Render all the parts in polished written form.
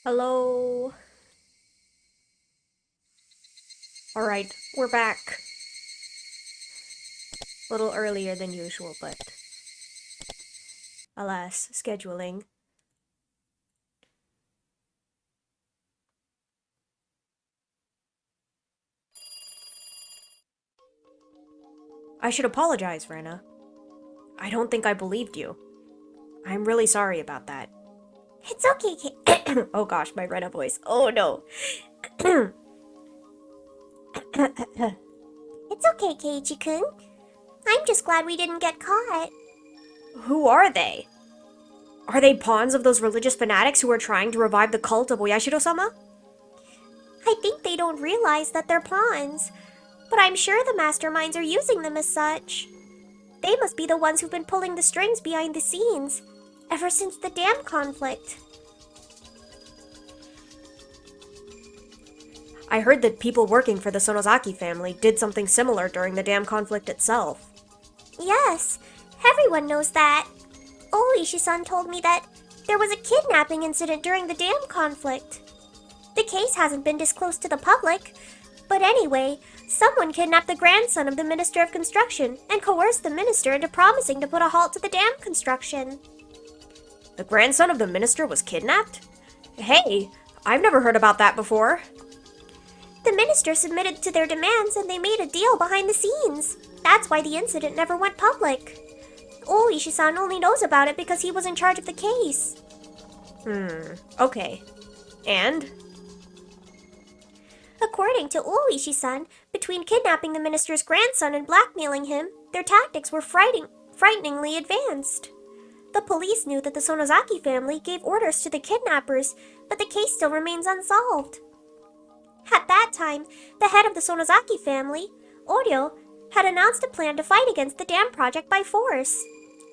Hello. Alright, we're back. A little earlier than usual, but alas, scheduling. I should apologize, Rena. I don't think I believed you. I'm really sorry about that. It's okay, Oh gosh, my Rena voice. Oh no. It's okay, Keiichi-kun. I'm just glad we didn't get caught. Who are they? Are they pawns of those religious fanatics who are trying to revive the cult of Oyashiro-sama? I think they don't realize that they're pawns, but I'm sure the masterminds are using them as such. They must be the ones who've been pulling the strings behind the scenes, ever since the dam conflict. I heard that people working for the Sonozaki family did something similar during the dam conflict itself. Yes, everyone knows that. Oishi-san told me that there was a kidnapping incident during the dam conflict. The case hasn't been disclosed to the public, but anyway, someone kidnapped the grandson of the Minister of Construction and coerced the minister into promising to put a halt to the dam construction. The grandson of the minister was kidnapped? Hey, I've never heard about that before. The minister submitted to their demands and they made a deal behind the scenes. That's why the incident never went public. Oishi-san only knows about it because he was in charge of the case. Okay. And? According to Oishi-san, between kidnapping the minister's grandson and blackmailing him, their tactics were frighteningly advanced. The police knew that the Sonozaki family gave orders to the kidnappers, but the case still remains unsolved. At that time, the head of the Sonozaki family, Oryo, had announced a plan to fight against the dam project by force.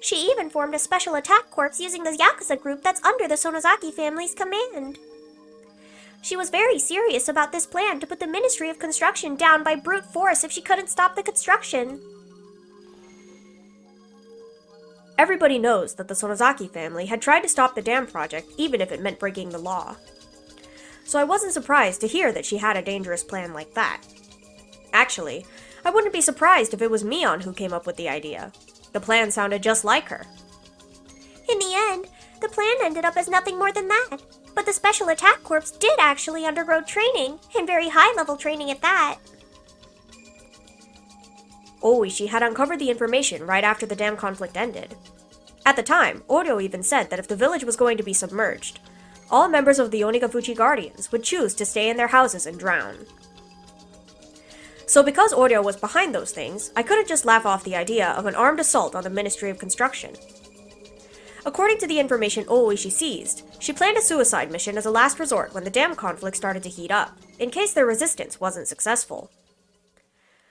She even formed a special attack corps using the Yakuza group that's under the Sonozaki family's command. She was very serious about this plan to put the Ministry of Construction down by brute force if she couldn't stop the construction. Everybody knows that the Sonozaki family had tried to stop the dam project even if it meant breaking the law. So I wasn't surprised to hear that she had a dangerous plan like that. Actually, I wouldn't be surprised if it was Mion who came up with the idea. The plan sounded just like her. In the end, the plan ended up as nothing more than that. But the Special Attack Corps did actually undergo training, and very high-level training at that. Oishi had uncovered the information right after the dam conflict ended. At the time, Oryo even said that if the village was going to be submerged, all members of the Onigafuchi Guardians would choose to stay in their houses and drown. So because Oryo was behind those things, I couldn't just laugh off the idea of an armed assault on the Ministry of Construction. According to the information Oishi seized, she planned a suicide mission as a last resort when the dam conflict started to heat up, in case their resistance wasn't successful.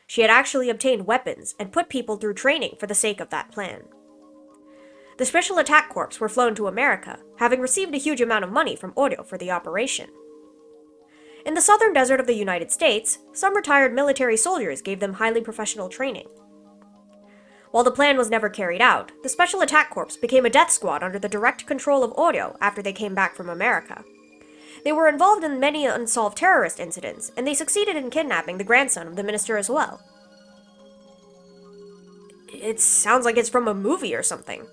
She had actually obtained weapons and put people through training for the sake of that plan. The Special Attack Corps were flown to America, having received a huge amount of money from Oryo for the operation. In the southern desert of the United States, some retired military soldiers gave them highly professional training. While the plan was never carried out, the Special Attack Corps became a death squad under the direct control of Oryo after they came back from America. They were involved in many unsolved terrorist incidents, and they succeeded in kidnapping the grandson of the minister as well. It sounds like it's from a movie or something.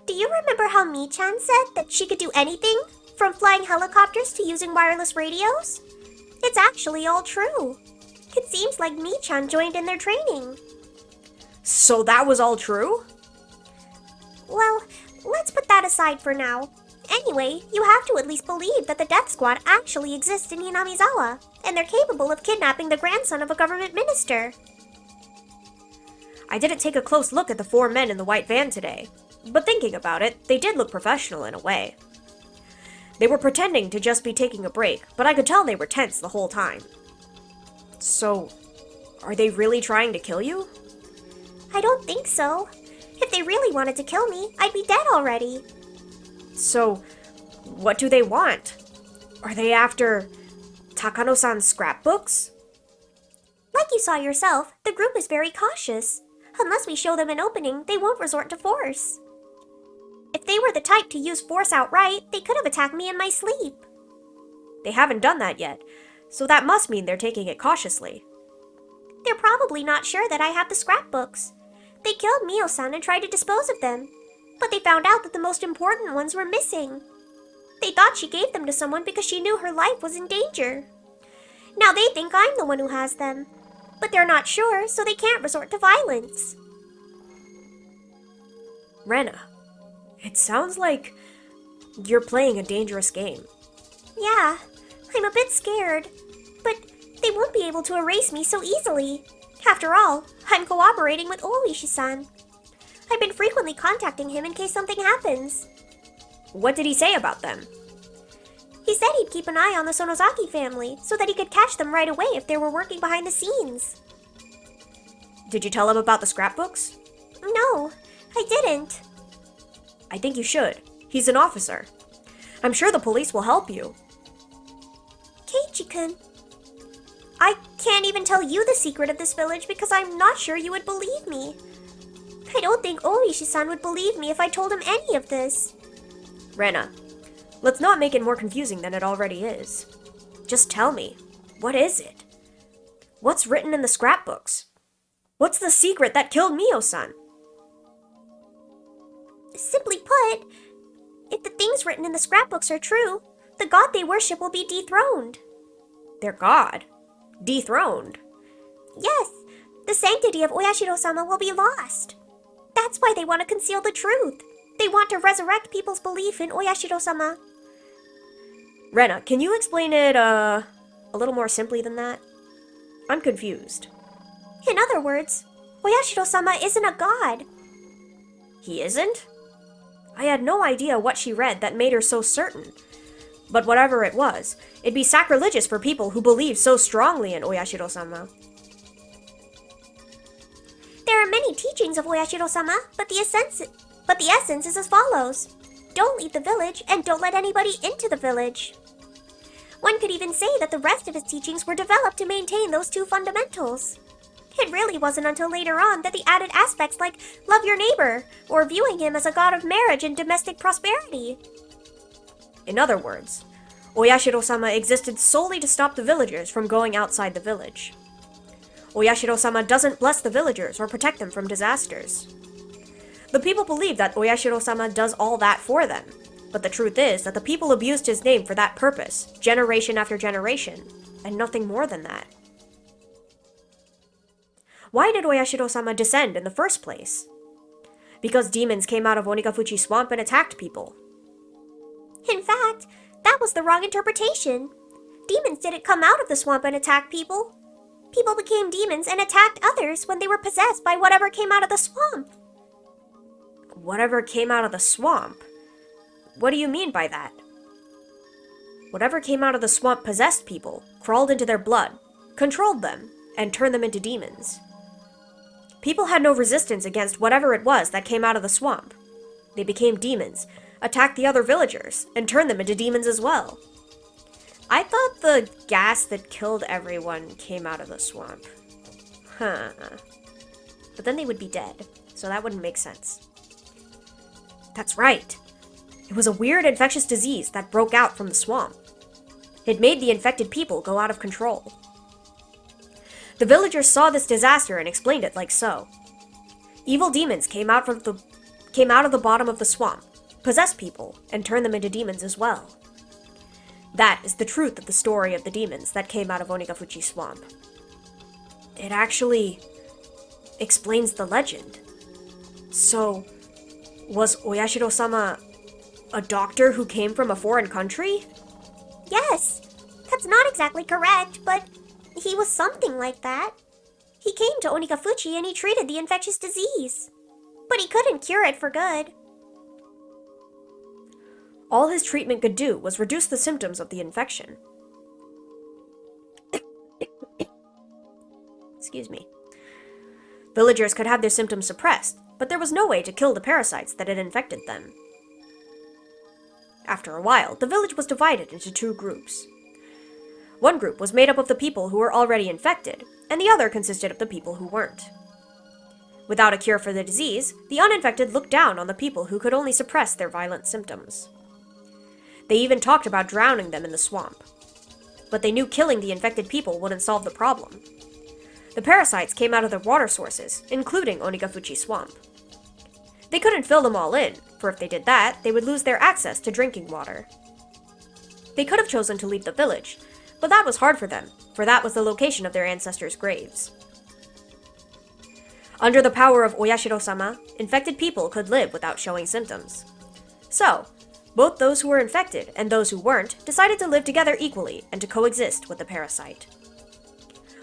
Do you remember how Mi-chan said that she could do anything, from flying helicopters to using wireless radios? It's actually all true. It seems like Mi-chan joined in their training. So that was all true? Well, let's put that aside for now. Anyway, you have to at least believe that the death squad actually exists in Hinamizawa, and they're capable of kidnapping the grandson of a government minister. I didn't take a close look at the 4 men in the white van today, but thinking about it, they did look professional in a way. They were pretending to just be taking a break, but I could tell they were tense the whole time. So, are they really trying to kill you? I don't think so. If they really wanted to kill me, I'd be dead already. So, what do they want? Are they after Takano-san's scrapbooks? Like you saw yourself, the group is very cautious. Unless we show them an opening, they won't resort to force. If they were the type to use force outright, they could have attacked me in my sleep. They haven't done that yet, so that must mean they're taking it cautiously. They're probably not sure that I have the scrapbooks. They killed Mion-san and tried to dispose of them, but they found out that the most important ones were missing. They thought she gave them to someone because she knew her life was in danger. Now they think I'm the one who has them, but they're not sure, so they can't resort to violence. Rena, it sounds like you're playing a dangerous game. Yeah, I'm a bit scared, but they won't be able to erase me so easily. After all, I'm cooperating with Oishi-san. I've been frequently contacting him in case something happens. What did he say about them? He said he'd keep an eye on the Sonozaki family so that he could catch them right away if they were working behind the scenes. Did you tell him about the scrapbooks? No, I didn't. I think you should. He's an officer. I'm sure the police will help you. Keiichi-kun, I can't even tell you the secret of this village because I'm not sure you would believe me. I don't think Oishi-san would believe me if I told him any of this. Rena, let's not make it more confusing than it already is. Just tell me, what is it? What's written in the scrapbooks? What's the secret that killed Mio-san? Simply put, if the things written in the scrapbooks are true, the god they worship will be dethroned. Their god? Dethroned? Yes, the sanctity of Oyashiro-sama will be lost. That's why they want to conceal the truth. They want to resurrect people's belief in Oyashiro-sama. Rena, can you explain it, a little more simply than that? I'm confused. In other words, Oyashiro-sama isn't a god. He isn't? I had no idea what she read that made her so certain. But whatever it was, it'd be sacrilegious for people who believe so strongly in Oyashiro-sama. There are many teachings of Oyashiro-sama, but the essence is as follows. Don't leave the village, and don't let anybody into the village. One could even say that the rest of his teachings were developed to maintain those two fundamentals. It really wasn't until later on that the added aspects like love your neighbor, or viewing him as a god of marriage and domestic prosperity. In other words, Oyashiro-sama existed solely to stop the villagers from going outside the village. Oyashiro-sama doesn't bless the villagers or protect them from disasters. The people believe that Oyashiro-sama does all that for them, but the truth is that the people abused his name for that purpose, generation after generation, and nothing more than that. Why did Oyashiro-sama descend in the first place? Because demons came out of Onigafuchi Swamp and attacked people. In fact, that was the wrong interpretation. Demons didn't come out of the swamp and attack people. People became demons and attacked others when they were possessed by whatever came out of the swamp. Whatever came out of the swamp? What do you mean by that? Whatever came out of the swamp possessed people, crawled into their blood, controlled them, and turned them into demons. People had no resistance against whatever it was that came out of the swamp. They became demons, attacked the other villagers, and turned them into demons as well. I thought the gas that killed everyone came out of the swamp. Huh. But then they would be dead, so that wouldn't make sense. That's right. It was a weird infectious disease that broke out from the swamp. It made the infected people go out of control. The villagers saw this disaster and explained it like so. Evil demons came out of the bottom of the swamp, possessed people, and turned them into demons as well. That is the truth of the story of the demons that came out of Onigafuchi Swamp. It actually explains the legend. So, was Oyashiro-sama a doctor who came from a foreign country? Yes, that's not exactly correct, but he was something like that. He came to Onigafuchi and he treated the infectious disease. But he couldn't cure it for good. All his treatment could do was reduce the symptoms of the infection. Excuse me. Villagers could have their symptoms suppressed, but there was no way to kill the parasites that had infected them. After a while, the village was divided into two groups. One group was made up of the people who were already infected, and the other consisted of the people who weren't. Without a cure for the disease, the uninfected looked down on the people who could only suppress their violent symptoms. They even talked about drowning them in the swamp. but they knew killing the infected people wouldn't solve the problem. The parasites came out of the water sources, including Onigafuchi Swamp. They couldn't fill them all in, for if they did that, they would lose their access to drinking water. They could have chosen to leave the village, but that was hard for them, for that was the location of their ancestors' graves. Under the power of Oyashiro-sama, infected people could live without showing symptoms. So, both those who were infected and those who weren't decided to live together equally and to coexist with the parasite.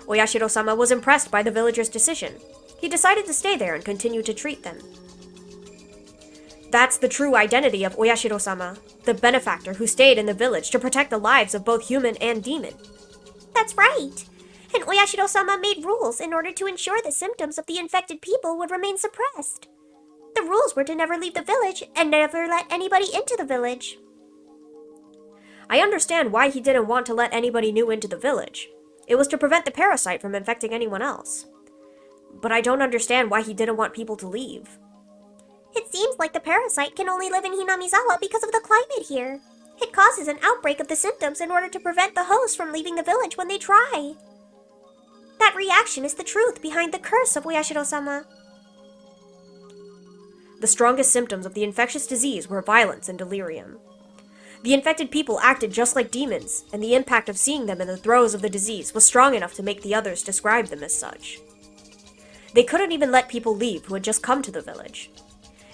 Oyashiro-sama was impressed by the villagers' decision. He decided to stay there and continue to treat them. That's the true identity of Oyashiro-sama, the benefactor who stayed in the village to protect the lives of both human and demon. That's right. And Oyashiro-sama made rules in order to ensure the symptoms of the infected people would remain suppressed. The rules were to never leave the village and never let anybody into the village. I understand why he didn't want to let anybody new into the village. It was to prevent the parasite from infecting anyone else. But I don't understand why he didn't want people to leave. It seems like the parasite can only live in Hinamizawa because of the climate here. It causes an outbreak of the symptoms in order to prevent the host from leaving the village when they try. That reaction is the truth behind the curse of Oyashiro-sama. The strongest symptoms of the infectious disease were violence and delirium. The infected people acted just like demons, and the impact of seeing them in the throes of the disease was strong enough to make the others describe them as such. They couldn't even let people leave who had just come to the village.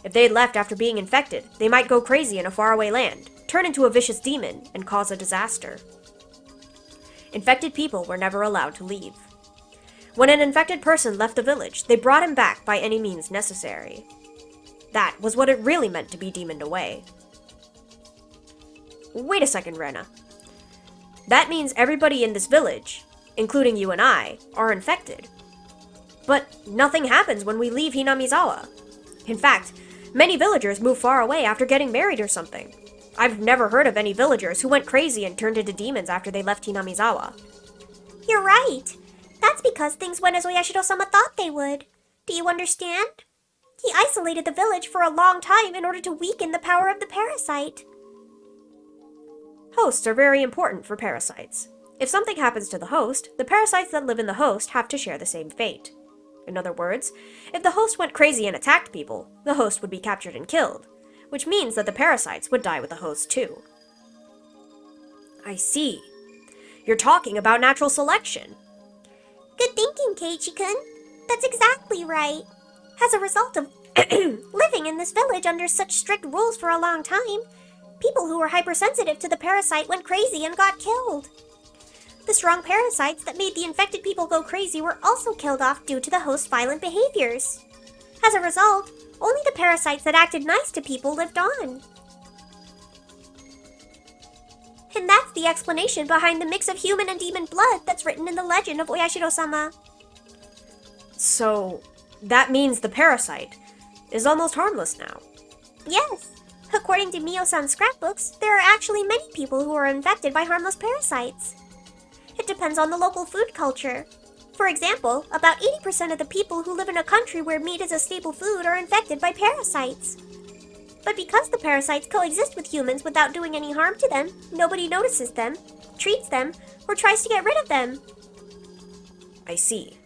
If they had left after being infected, they might go crazy in a faraway land, turn into a vicious demon, and cause a disaster. Infected people were never allowed to leave. When an infected person left the village, they brought him back by any means necessary. That was what it really meant to be demoned away. Wait a second, Rena. That means everybody in this village, including you and I, are infected. But nothing happens when we leave Hinamizawa. In fact, many villagers move far away after getting married or something. I've never heard of any villagers who went crazy and turned into demons after they left Hinamizawa. You're right. That's because things went as Oyashiro-sama thought they would. Do you understand? He isolated the village for a long time in order to weaken the power of the parasite. Hosts are very important for parasites. If something happens to the host, the parasites that live in the host have to share the same fate. In other words, if the host went crazy and attacked people, the host would be captured and killed, which means that the parasites would die with the host too. I see. You're talking about natural selection. Good thinking, Keiichi-kun. That's exactly right. As a result of living in this village under such strict rules for a long time, people who were hypersensitive to the parasite went crazy and got killed. The strong parasites that made the infected people go crazy were also killed off due to the host's violent behaviors. As a result, only the parasites that acted nice to people lived on. And that's the explanation behind the mix of human and demon blood that's written in the legend of Oyashiro-sama. So, that means the parasite is almost harmless now. Yes. According to Mion-san's scrapbooks, there are actually many people who are infected by harmless parasites. It depends on the local food culture. For example, about 80% of the people who live in a country where meat is a staple food are infected by parasites. But because the parasites coexist with humans without doing any harm to them, nobody notices them, treats them, or tries to get rid of them. I see.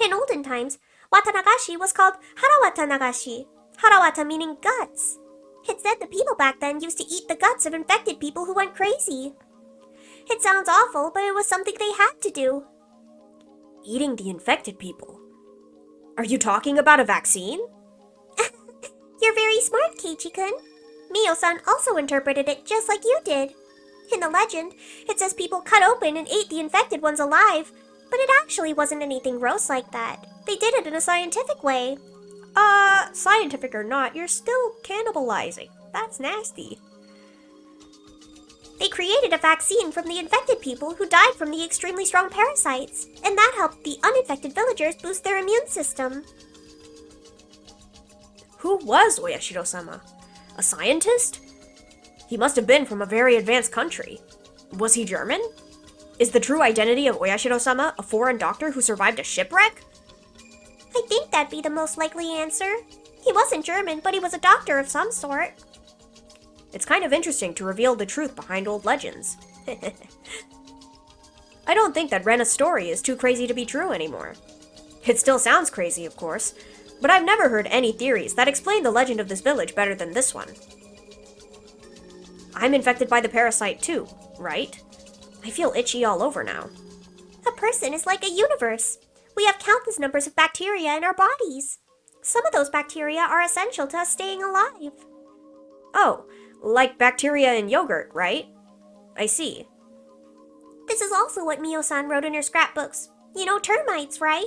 In olden times, Watanagashi was called Harawata-nagashi, Harawata meaning guts. It said the people back then used to eat the guts of infected people who went crazy. It sounds awful, but it was something they had to do. Eating the infected people? Are you talking about a vaccine? You're very smart, Keiichi-kun. Mion-san also interpreted it just like you did. In the legend, it says people cut open and ate the infected ones alive, but it actually wasn't anything gross like that. They did it in a scientific way. Scientific or not, you're still cannibalizing. That's nasty. They created a vaccine from the infected people who died from the extremely strong parasites, and that helped the uninfected villagers boost their immune system. Who was Oyashiro-sama? A scientist? He must have been from a very advanced country. Was he German? Is the true identity of Oyashiro-sama a foreign doctor who survived a shipwreck? I think that'd be the most likely answer. He wasn't German, but he was a doctor of some sort. It's kind of interesting to reveal the truth behind old legends. I don't think that Rena's story is too crazy to be true anymore. It still sounds crazy, of course, but I've never heard any theories that explain the legend of this village better than this one. I'm infected by the parasite too, right? I feel itchy all over now. A person is like a universe. We have countless numbers of bacteria in our bodies. Some of those bacteria are essential to us staying alive. Oh, like bacteria in yogurt, right? I see. This is also what Mion-san wrote in her scrapbooks. You know termites, right?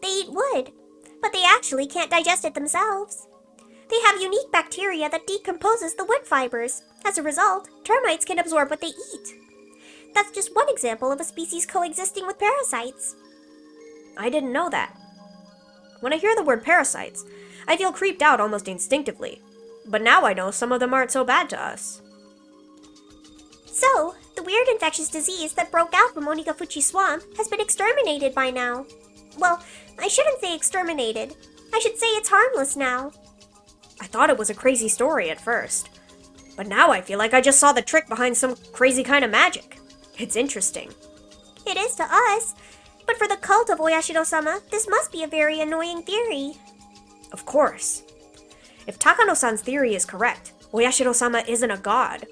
They eat wood, but they actually can't digest it themselves. They have unique bacteria that decomposes the wood fibers. As a result, termites can absorb what they eat. That's just one example of a species coexisting with parasites. I didn't know that. When I hear the word parasites, I feel creeped out almost instinctively. But now I know some of them aren't so bad to us. So, the weird infectious disease that broke out from Onikafuchi Swamp has been exterminated by now. Well, I shouldn't say exterminated. I should say it's harmless now. I thought it was a crazy story at first. But now I feel like I just saw the trick behind some crazy kind of magic. It's interesting. It is to us. But for the cult of Oyashiro-sama, this must be a very annoying theory. Of course. If Takano-san's theory is correct, Oyashiro-sama isn't a god.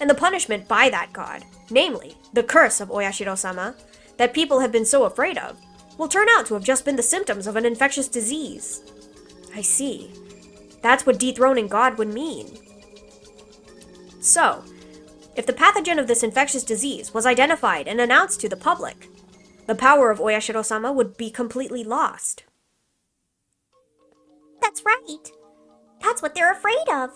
And the punishment by that god, namely, the curse of Oyashiro-sama, that people have been so afraid of, will turn out to have just been the symptoms of an infectious disease. I see. That's what dethroning God would mean. So, if the pathogen of this infectious disease was identified and announced to the public, the power of Oyashiro-sama would be completely lost. That's right. That's what they're afraid of.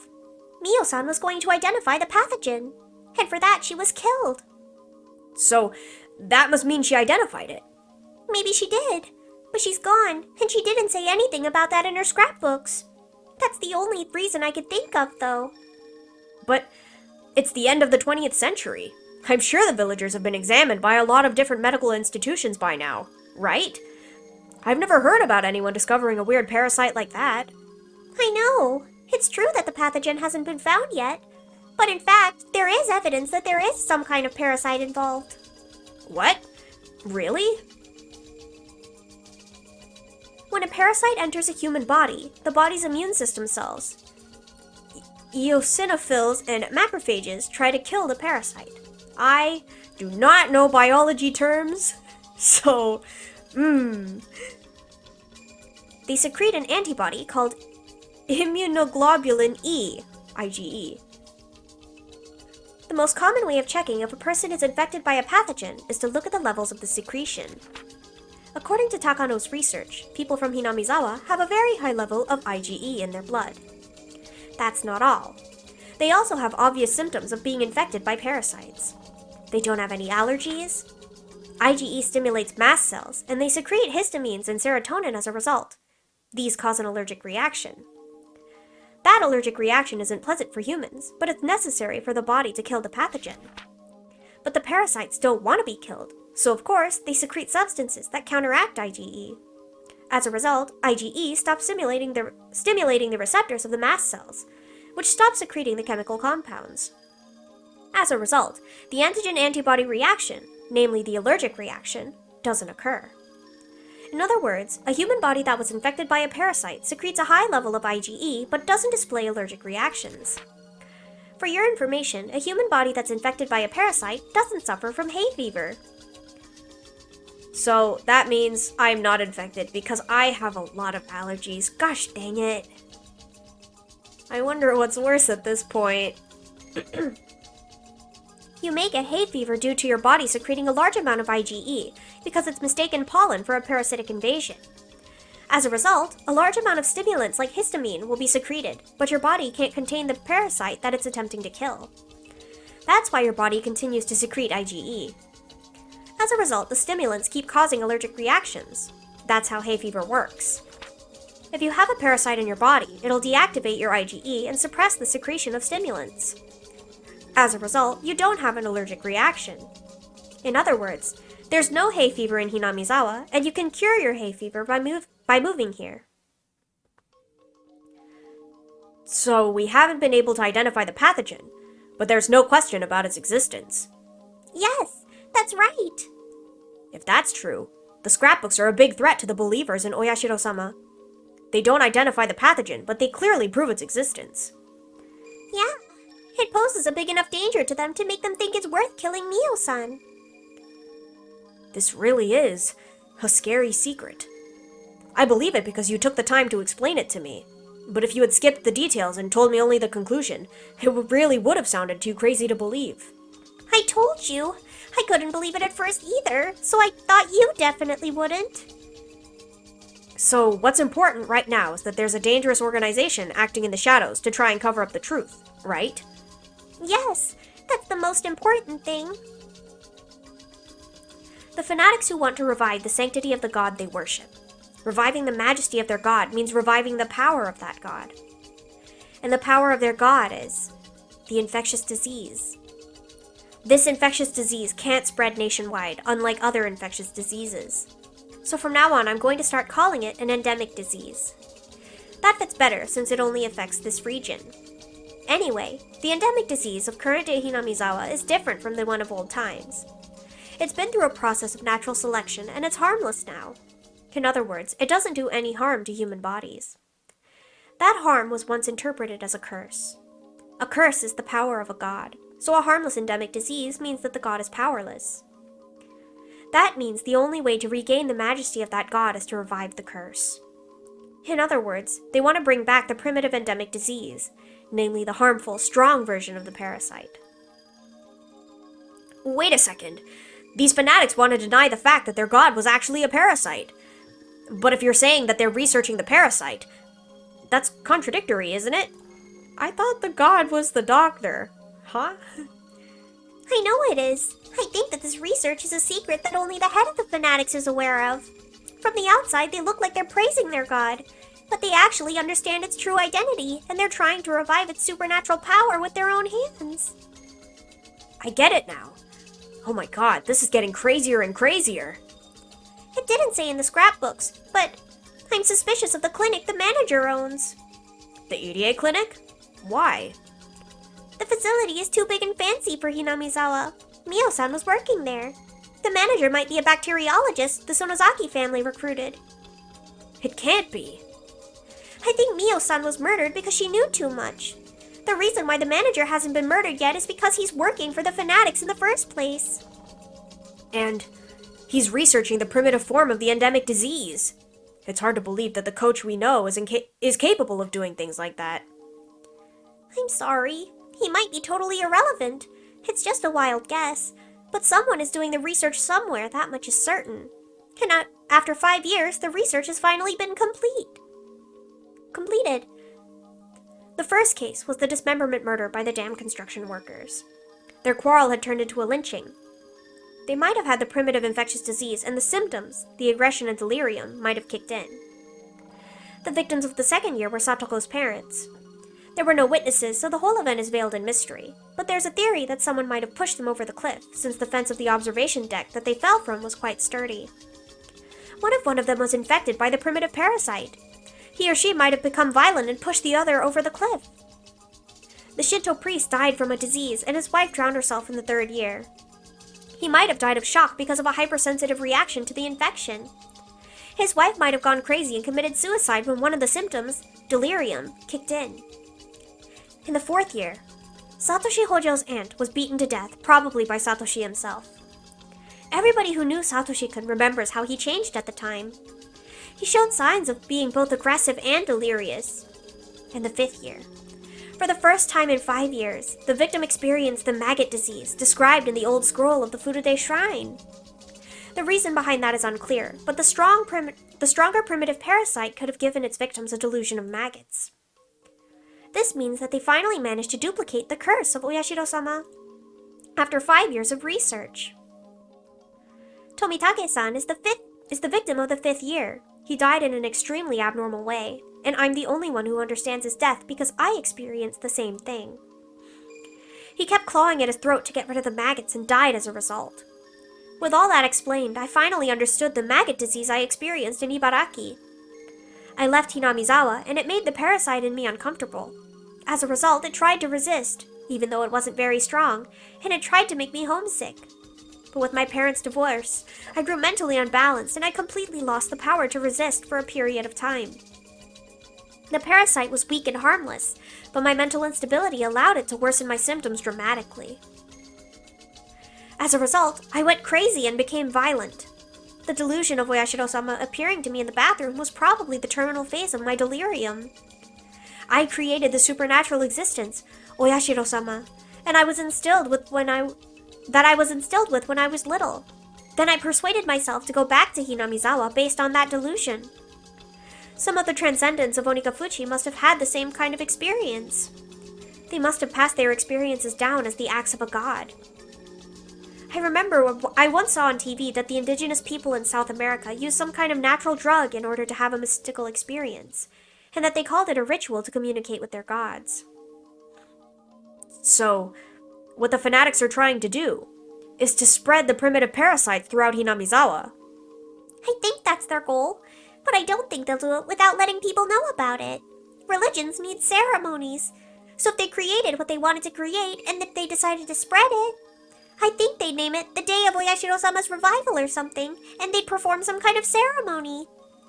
Mion-san was going to identify the pathogen, and for that she was killed. So, that must mean she identified it. Maybe she did, but she's gone, and she didn't say anything about that in her scrapbooks. That's the only reason I could think of, though. But it's the end of the 20th century. I'm sure the villagers have been examined by a lot of different medical institutions by now, right? I've never heard about anyone discovering a weird parasite like that. I know. It's true that the pathogen hasn't been found yet. But in fact, there is evidence that there is some kind of parasite involved. What? Really? When a parasite enters a human body, the body's immune system cells, eosinophils and macrophages, try to kill the parasite. I do not know biology terms, so, They secrete an antibody called immunoglobulin E, IgE. The most common way of checking if a person is infected by a pathogen is to look at the levels of the secretion. According to Takano's research, people from Hinamizawa have a very high level of IgE in their blood. That's not all. They also have obvious symptoms of being infected by parasites. They don't have any allergies. IgE stimulates mast cells, and they secrete histamines and serotonin as a result. These cause an allergic reaction. That allergic reaction isn't pleasant for humans, but it's necessary for the body to kill the pathogen. But the parasites don't want to be killed, so of course they secrete substances that counteract IgE. As a result, IgE stops stimulating the receptors of the mast cells, which stop secreting the chemical compounds. As a result, the antigen-antibody reaction, namely the allergic reaction, doesn't occur. In other words, a human body that was infected by a parasite secretes a high level of IgE but doesn't display allergic reactions. For your information, a human body that's infected by a parasite doesn't suffer from hay fever. So that means I'm not infected because I have a lot of allergies. Gosh dang it. I wonder what's worse at this point. You may get hay fever due to your body secreting a large amount of IgE because it's mistaken pollen for a parasitic invasion. As a result, a large amount of stimulants like histamine will be secreted, but your body can't contain the parasite that it's attempting to kill. That's why your body continues to secrete IgE. As a result, the stimulants keep causing allergic reactions. That's how hay fever works. If you have a parasite in your body, it'll deactivate your IgE and suppress the secretion of stimulants. As a result, you don't have an allergic reaction. In other words, there's no hay fever in Hinamizawa, and you can cure your hay fever by moving here. So we haven't been able to identify the pathogen, but there's no question about its existence. Yes, that's right. If that's true, the scrapbooks are a big threat to the believers in Oyashiro-sama. They don't identify the pathogen, but they clearly prove its existence. Yeah, it poses a big enough danger to them to make them think it's worth killing Mion-san. This really is a scary secret. I believe it because you took the time to explain it to me. But if you had skipped the details and told me only the conclusion, it really would have sounded too crazy to believe. I told you. I couldn't believe it at first either, so I thought you definitely wouldn't. So what's important right now is that there's a dangerous organization acting in the shadows to try and cover up the truth, right? Yes, that's the most important thing. The fanatics who want to revive the sanctity of the god they worship. Reviving the majesty of their god means reviving the power of that god. And the power of their god is the infectious disease. This infectious disease can't spread nationwide, unlike other infectious diseases. So from now on, I'm going to start calling it an endemic disease. That fits better since it only affects this region. Anyway, the endemic disease of current-day Hinamizawa is different from the one of old times. It's been through a process of natural selection, and it's harmless now. In other words, it doesn't do any harm to human bodies. That harm was once interpreted as a curse. A curse is the power of a god, so a harmless endemic disease means that the god is powerless. That means the only way to regain the majesty of that god is to revive the curse. In other words, they want to bring back the primitive endemic disease, namely the harmful, strong version of the parasite. Wait a second. These fanatics want to deny the fact that their god was actually a parasite. But if you're saying that they're researching the parasite, that's contradictory, isn't it? I thought the god was the doctor. Huh? I know it is. I think that this research is a secret that only the head of the fanatics is aware of. From the outside, they look like they're praising their god, but they actually understand its true identity, and they're trying to revive its supernatural power with their own hands. I get it now. Oh my god, this is getting crazier and crazier. It didn't say in the scrapbooks, but I'm suspicious of the clinic the manager owns. The EDA clinic? Why? The facility is too big and fancy for Hinamizawa. Mion-san was working there. The manager might be a bacteriologist the Sonozaki family recruited. It can't be. I think Mion-san was murdered because she knew too much. The reason why the manager hasn't been murdered yet is because he's working for the fanatics in the first place. And he's researching the primitive form of the endemic disease. It's hard to believe that the coach we know is capable of doing things like that. I'm sorry. He might be totally irrelevant. It's just a wild guess. But someone is doing the research somewhere, that much is certain. And after 5 years, the research has finally been completed. The first case was the dismemberment murder by the dam construction workers. Their quarrel had turned into a lynching. They might have had the primitive infectious disease, and the symptoms, the aggression and delirium, might have kicked in. The victims of the second year were Satoko's parents. There were no witnesses, so the whole event is veiled in mystery, but there's a theory that someone might have pushed them over the cliff, since the fence of the observation deck that they fell from was quite sturdy. What if one of them was infected by the primitive parasite? He or she might have become violent and pushed the other over the cliff. The Shinto priest died from a disease, and his wife drowned herself in the third year. He might have died of shock because of a hypersensitive reaction to the infection. His wife might have gone crazy and committed suicide when one of the symptoms, delirium, kicked in. In the fourth year, Satoshi Hojo's aunt was beaten to death, probably by Satoshi himself. Everybody who knew Satoshi-kun remembers how he changed at the time. He showed signs of being both aggressive and delirious. In the fifth year, for the first time in 5 years, the victim experienced the maggot disease described in the old scroll of the Furude Shrine. The reason behind that is unclear, but the stronger primitive parasite could have given its victims a delusion of maggots. This means that they finally managed to duplicate the curse of Oyashiro-sama after 5 years of research. Tomitake-san is the victim of the 5th year. He died in an extremely abnormal way, and I'm the only one who understands his death because I experienced the same thing. He kept clawing at his throat to get rid of the maggots and died as a result. With all that explained, I finally understood the maggot disease I experienced in Ibaraki. I left Hinamizawa, and it made the parasite in me uncomfortable. As a result, it tried to resist, even though it wasn't very strong, and it tried to make me homesick. But with my parents' divorce, I grew mentally unbalanced and I completely lost the power to resist for a period of time. The parasite was weak and harmless, but my mental instability allowed it to worsen my symptoms dramatically. As a result, I went crazy and became violent. The delusion of Oyashiro-sama appearing to me in the bathroom was probably the terminal phase of my delirium. I created the supernatural existence, Oyashiro-sama, and I was instilled with when I was little. Then I persuaded myself to go back to Hinamizawa based on that delusion. Some of the transcendents of Onikafuchi must have had the same kind of experience. They must have passed their experiences down as the acts of a god. I remember I once saw on TV that the indigenous people in South America used some kind of natural drug in order to have a mystical experience, and that they called it a ritual to communicate with their gods. So, what the fanatics are trying to do is to spread the primitive parasites throughout Hinamizawa. I think that's their goal, but I don't think they'll do it without letting people know about it. Religions need ceremonies, so if they created what they wanted to create and if they decided to spread it, I think they'd name it the Day of Oyashiro-sama's Revival or something, and they'd perform some kind of ceremony.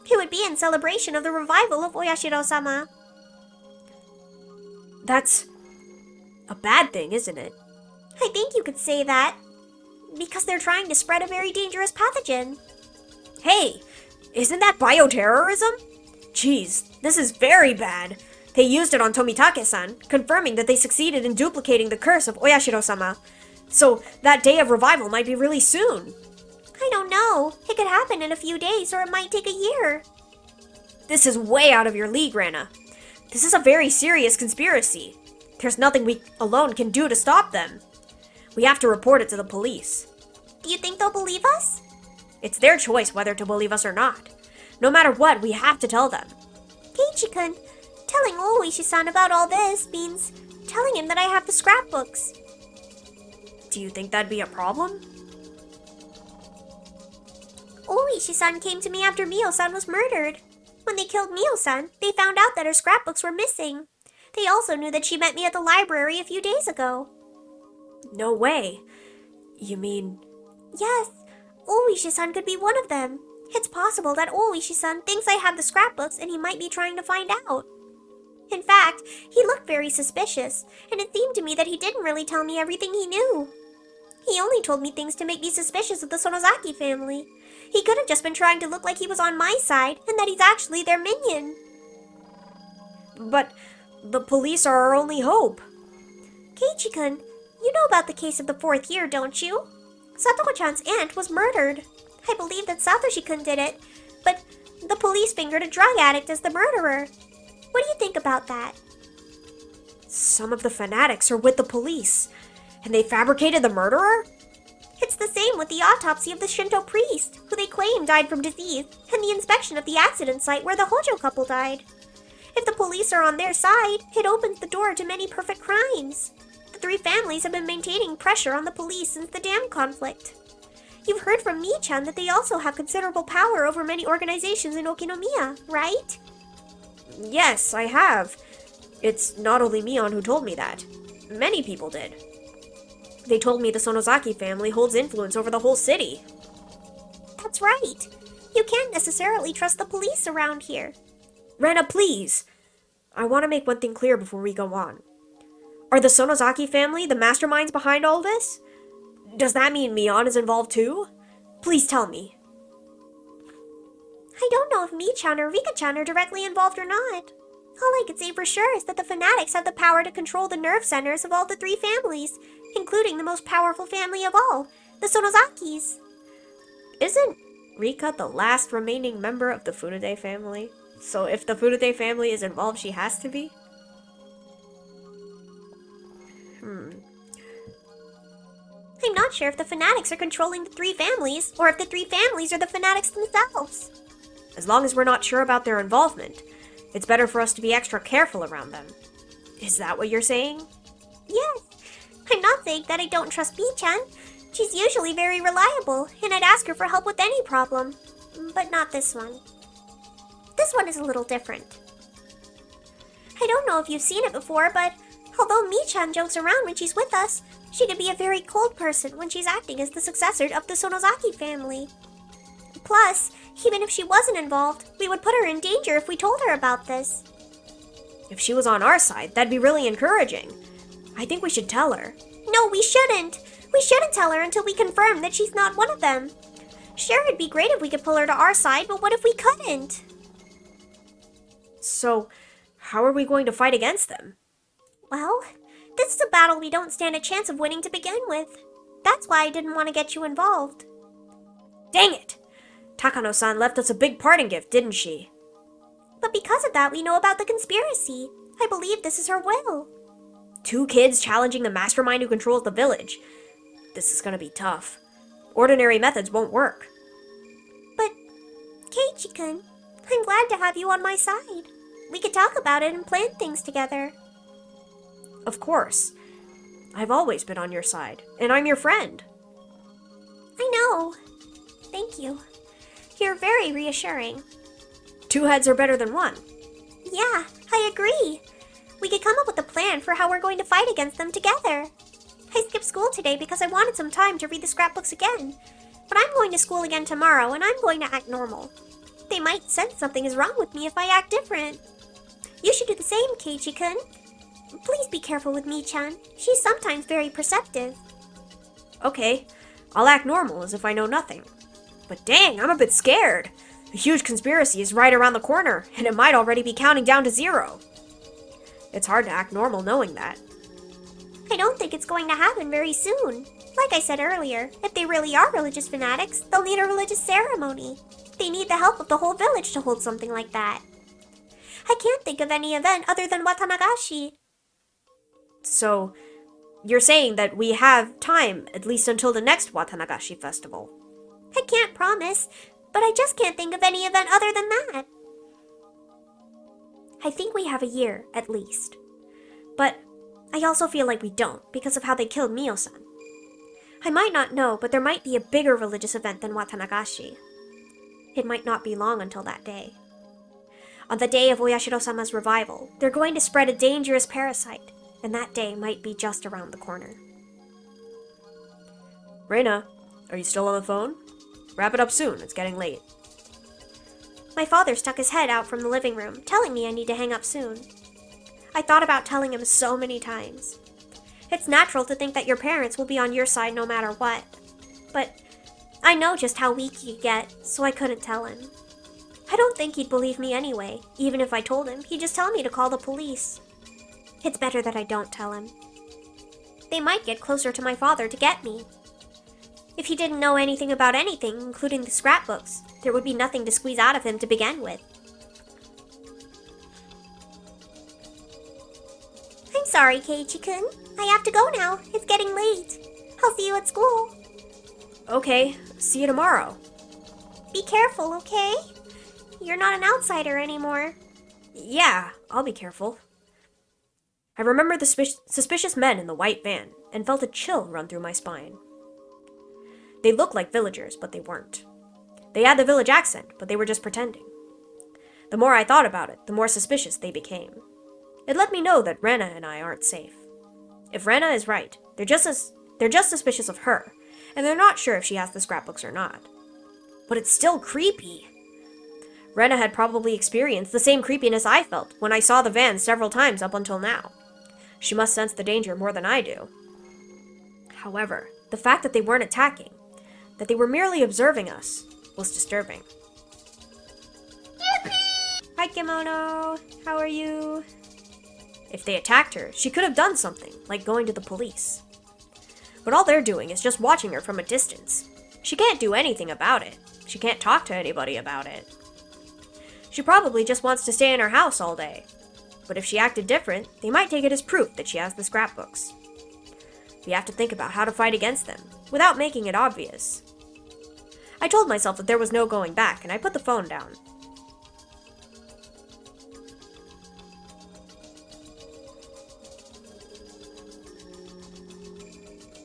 It would be in celebration of the revival of Oyashiro-sama. That's a bad thing, isn't it? I think you could say that, because they're trying to spread a very dangerous pathogen. Hey, isn't that bioterrorism? Jeez, this is very bad. They used it on Tomitake-san, confirming that they succeeded in duplicating the curse of Oyashiro-sama. So that day of revival might be really soon. I don't know. It could happen in a few days, or it might take a year. This is way out of your league, Rena. This is a very serious conspiracy. There's nothing we alone can do to stop them. We have to report it to the police. Do you think they'll believe us? It's their choice whether to believe us or not. No matter what, we have to tell them. Keiichi-kun, telling Oishi-san about all this means telling him that I have the scrapbooks. Do you think that'd be a problem? Oishi-san came to me after Mion-san was murdered. When they killed Mion-san, they found out that her scrapbooks were missing. They also knew that she met me at the library a few days ago. No way. You mean... Yes, Oishi-san could be one of them. It's possible that Oishi-san thinks I have the scrapbooks and he might be trying to find out. In fact, he looked very suspicious, and it seemed to me that he didn't really tell me everything he knew. He only told me things to make me suspicious of the Sonozaki family. He could have just been trying to look like he was on my side, and that he's actually their minion. But the police are our only hope. Keiichi-kun, you know about the case of the 4th year, don't you? Satoko-chan's aunt was murdered. I believe that Satoshi-kun did it, but the police fingered a drug addict as the murderer. What do you think about that? Some of the fanatics are with the police, and they fabricated the murderer? It's the same with the autopsy of the Shinto priest, who they claim died from disease, and the inspection of the accident site where the Hojo couple died. If the police are on their side, it opens the door to many perfect crimes. The 3 families have been maintaining pressure on the police since the dam conflict. You've heard from Mii-chan that they also have considerable power over many organizations in Okinomiya, right? Yes, I have. It's not only Mion who told me that. Many people did. They told me the Sonozaki family holds influence over the whole city. That's right. You can't necessarily trust the police around here. Rena, please! I want to make one thing clear before we go on. Are the Sonozaki family the masterminds behind all this? Does that mean Mion is involved too? Please tell me. I don't know if Mii-chan or Rika-chan are directly involved or not. All I can say for sure is that the fanatics have the power to control the nerve centers of all the 3 families, including the most powerful family of all, the Sonozakis. Isn't Rika the last remaining member of the Funade family? So if the Funade family is involved, she has to be? I'm not sure if the fanatics are controlling the 3 families, or if the 3 families are the fanatics themselves. As long as we're not sure about their involvement, it's better for us to be extra careful around them. Is that what you're saying? Yes. I'm not saying that I don't trust Mii-chan. She's usually very reliable, and I'd ask her for help with any problem. But not this one. This one is a little different. I don't know if you've seen it before, but a Although Michan jokes around when she's with us, she can be a very cold person when she's acting as the successor of the Sonozaki family. Plus, even if she wasn't involved, we would put her in danger if we told her about this. If she was on our side, that'd be really encouraging. I think we should tell her. No, we shouldn't. We shouldn't tell her until we confirm that she's not one of them. Sure, it'd be great if we could pull her to our side, but what if we couldn't? So, how are we going to fight against them? Well, this is a battle we don't stand a chance of winning to begin with. That's why I didn't want to get you involved. Dang it! Takano-san left us a big parting gift, didn't she? But because of that, we know about the conspiracy. I believe this is her will. 2 kids challenging the mastermind who controls the village. This is gonna be tough. Ordinary methods won't work. But, Keiichi-kun, I'm glad to have you on my side. We could talk about it and plan things together. Of course. I've always been on your side, and I'm your friend. I know. Thank you. You're very reassuring. 2 heads are better than 1. Yeah, I agree. We could come up with a plan for how we're going to fight against them together. I skipped school today because I wanted some time to read the scrapbooks again. But I'm going to school again tomorrow, and I'm going to act normal. They might sense something is wrong with me if I act different. You should do the same, Keiichi-kun. Please be careful with Michan. She's sometimes very perceptive. Okay, I'll act normal as if I know nothing. But dang, I'm a bit scared. A huge conspiracy is right around the corner, and it might already be counting down to 0. It's hard to act normal knowing that. I don't think it's going to happen very soon. Like I said earlier, if they really are religious fanatics, they'll need a religious ceremony. They need the help of the whole village to hold something like that. I can't think of any event other than Watanagashi. So, you're saying that we have time at least until the next Watanagashi festival? I can't promise, but I just can't think of any event other than that. I think we have a year, at least. But I also feel like we don't, because of how they killed Mion-san. I might not know, but there might be a bigger religious event than Watanagashi. It might not be long until that day. On the day of Oyashiro-sama's revival, they're going to spread a dangerous parasite, and that day might be just around the corner. Rena, are you still on the phone? Wrap it up soon, it's getting late. My father stuck his head out from the living room, telling me I need to hang up soon. I thought about telling him so many times. It's natural to think that your parents will be on your side no matter what. But I know just how weak he'd get, so I couldn't tell him. I don't think he'd believe me anyway. Even if I told him, he'd just tell me to call the police. It's better that I don't tell him. They might get closer to my father to get me. If he didn't know anything about anything, including the scrapbooks, there would be nothing to squeeze out of him to begin with. I'm sorry, Keiichi-kun. I have to go now. It's getting late. I'll see you at school. Okay, see you tomorrow. Be careful, okay? You're not an outsider anymore. Yeah, I'll be careful. I remember the suspicious men in the white van and felt a chill run through my spine. They looked like villagers, but they weren't. They had the village accent, but they were just pretending. The more I thought about it, the more suspicious they became. It let me know that Rena and I aren't safe. If Rena is right, they're just suspicious of her, and they're not sure if she has the scrapbooks or not. But it's still creepy. Rena had probably experienced the same creepiness I felt when I saw the van several times up until now. She must sense the danger more than I do. However, the fact that they weren't attacking, that they were merely observing us, was disturbing. Hi, Kimono. How are you? If they attacked her, she could have done something, like going to the police. But all they're doing is just watching her from a distance. She can't do anything about it. She can't talk to anybody about it. She probably just wants to stay in her house all day. But if she acted different, they might take it as proof that she has the scrapbooks. We have to think about how to fight against them, without making it obvious. I told myself that there was no going back, and I put the phone down.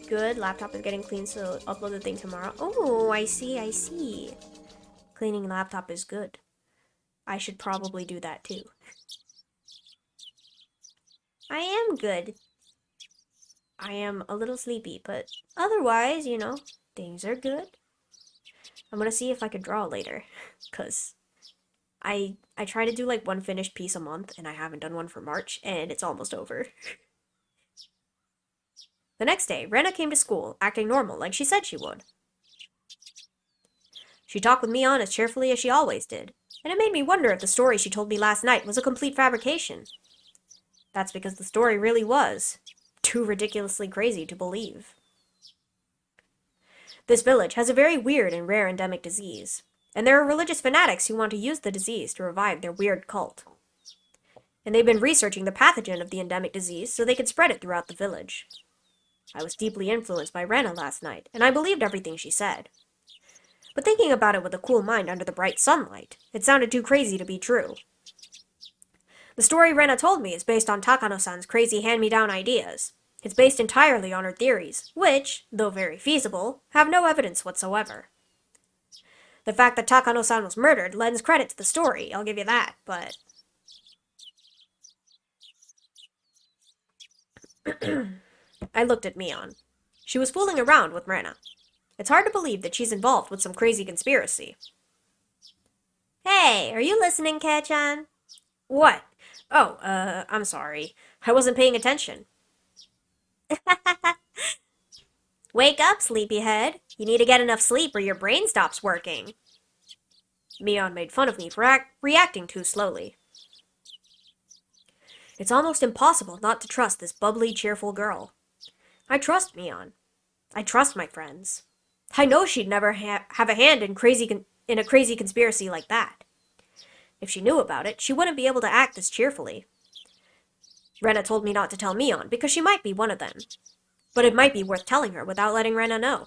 Good, laptop is getting clean, so upload the thing tomorrow. Oh, I see. Cleaning laptop is good. I should probably do that too. I am good. I am a little sleepy, but otherwise, things are good. I'm gonna see if I could draw later, because I try to do like one finished piece a month, and I haven't done one for March, and it's almost over. The next day, Rena came to school, acting normal like she said she would. She talked with Mion as cheerfully as she always did, and it made me wonder if the story she told me last night was a complete fabrication. That's because the story really was too ridiculously crazy to believe. This village has a very weird and rare endemic disease, and there are religious fanatics who want to use the disease to revive their weird cult. And they've been researching the pathogen of the endemic disease so they can spread it throughout the village. I was deeply influenced by Rena last night, and I believed everything she said. But thinking about it with a cool mind under the bright sunlight, it sounded too crazy to be true. The story Rena told me is based on Takano-san's crazy hand-me-down ideas. It's based entirely on her theories, which, though very feasible, have no evidence whatsoever. The fact that Takano-san was murdered lends credit to the story, I'll give you that, but... I looked at Mion. She was fooling around with Rena. It's hard to believe that she's involved with some crazy conspiracy. Hey, are you listening, Keiichi? What? Oh, I'm sorry. I wasn't paying attention. Wake up, sleepyhead. You need to get enough sleep or your brain stops working. Mion made fun of me for reacting too slowly. It's almost impossible not to trust this bubbly, cheerful girl. I trust Mion. I trust my friends. I know she'd never have a hand in a crazy conspiracy like that. If she knew about it, she wouldn't be able to act this cheerfully. Rena told me not to tell Mion because she might be one of them. But it might be worth telling her without letting Rena know.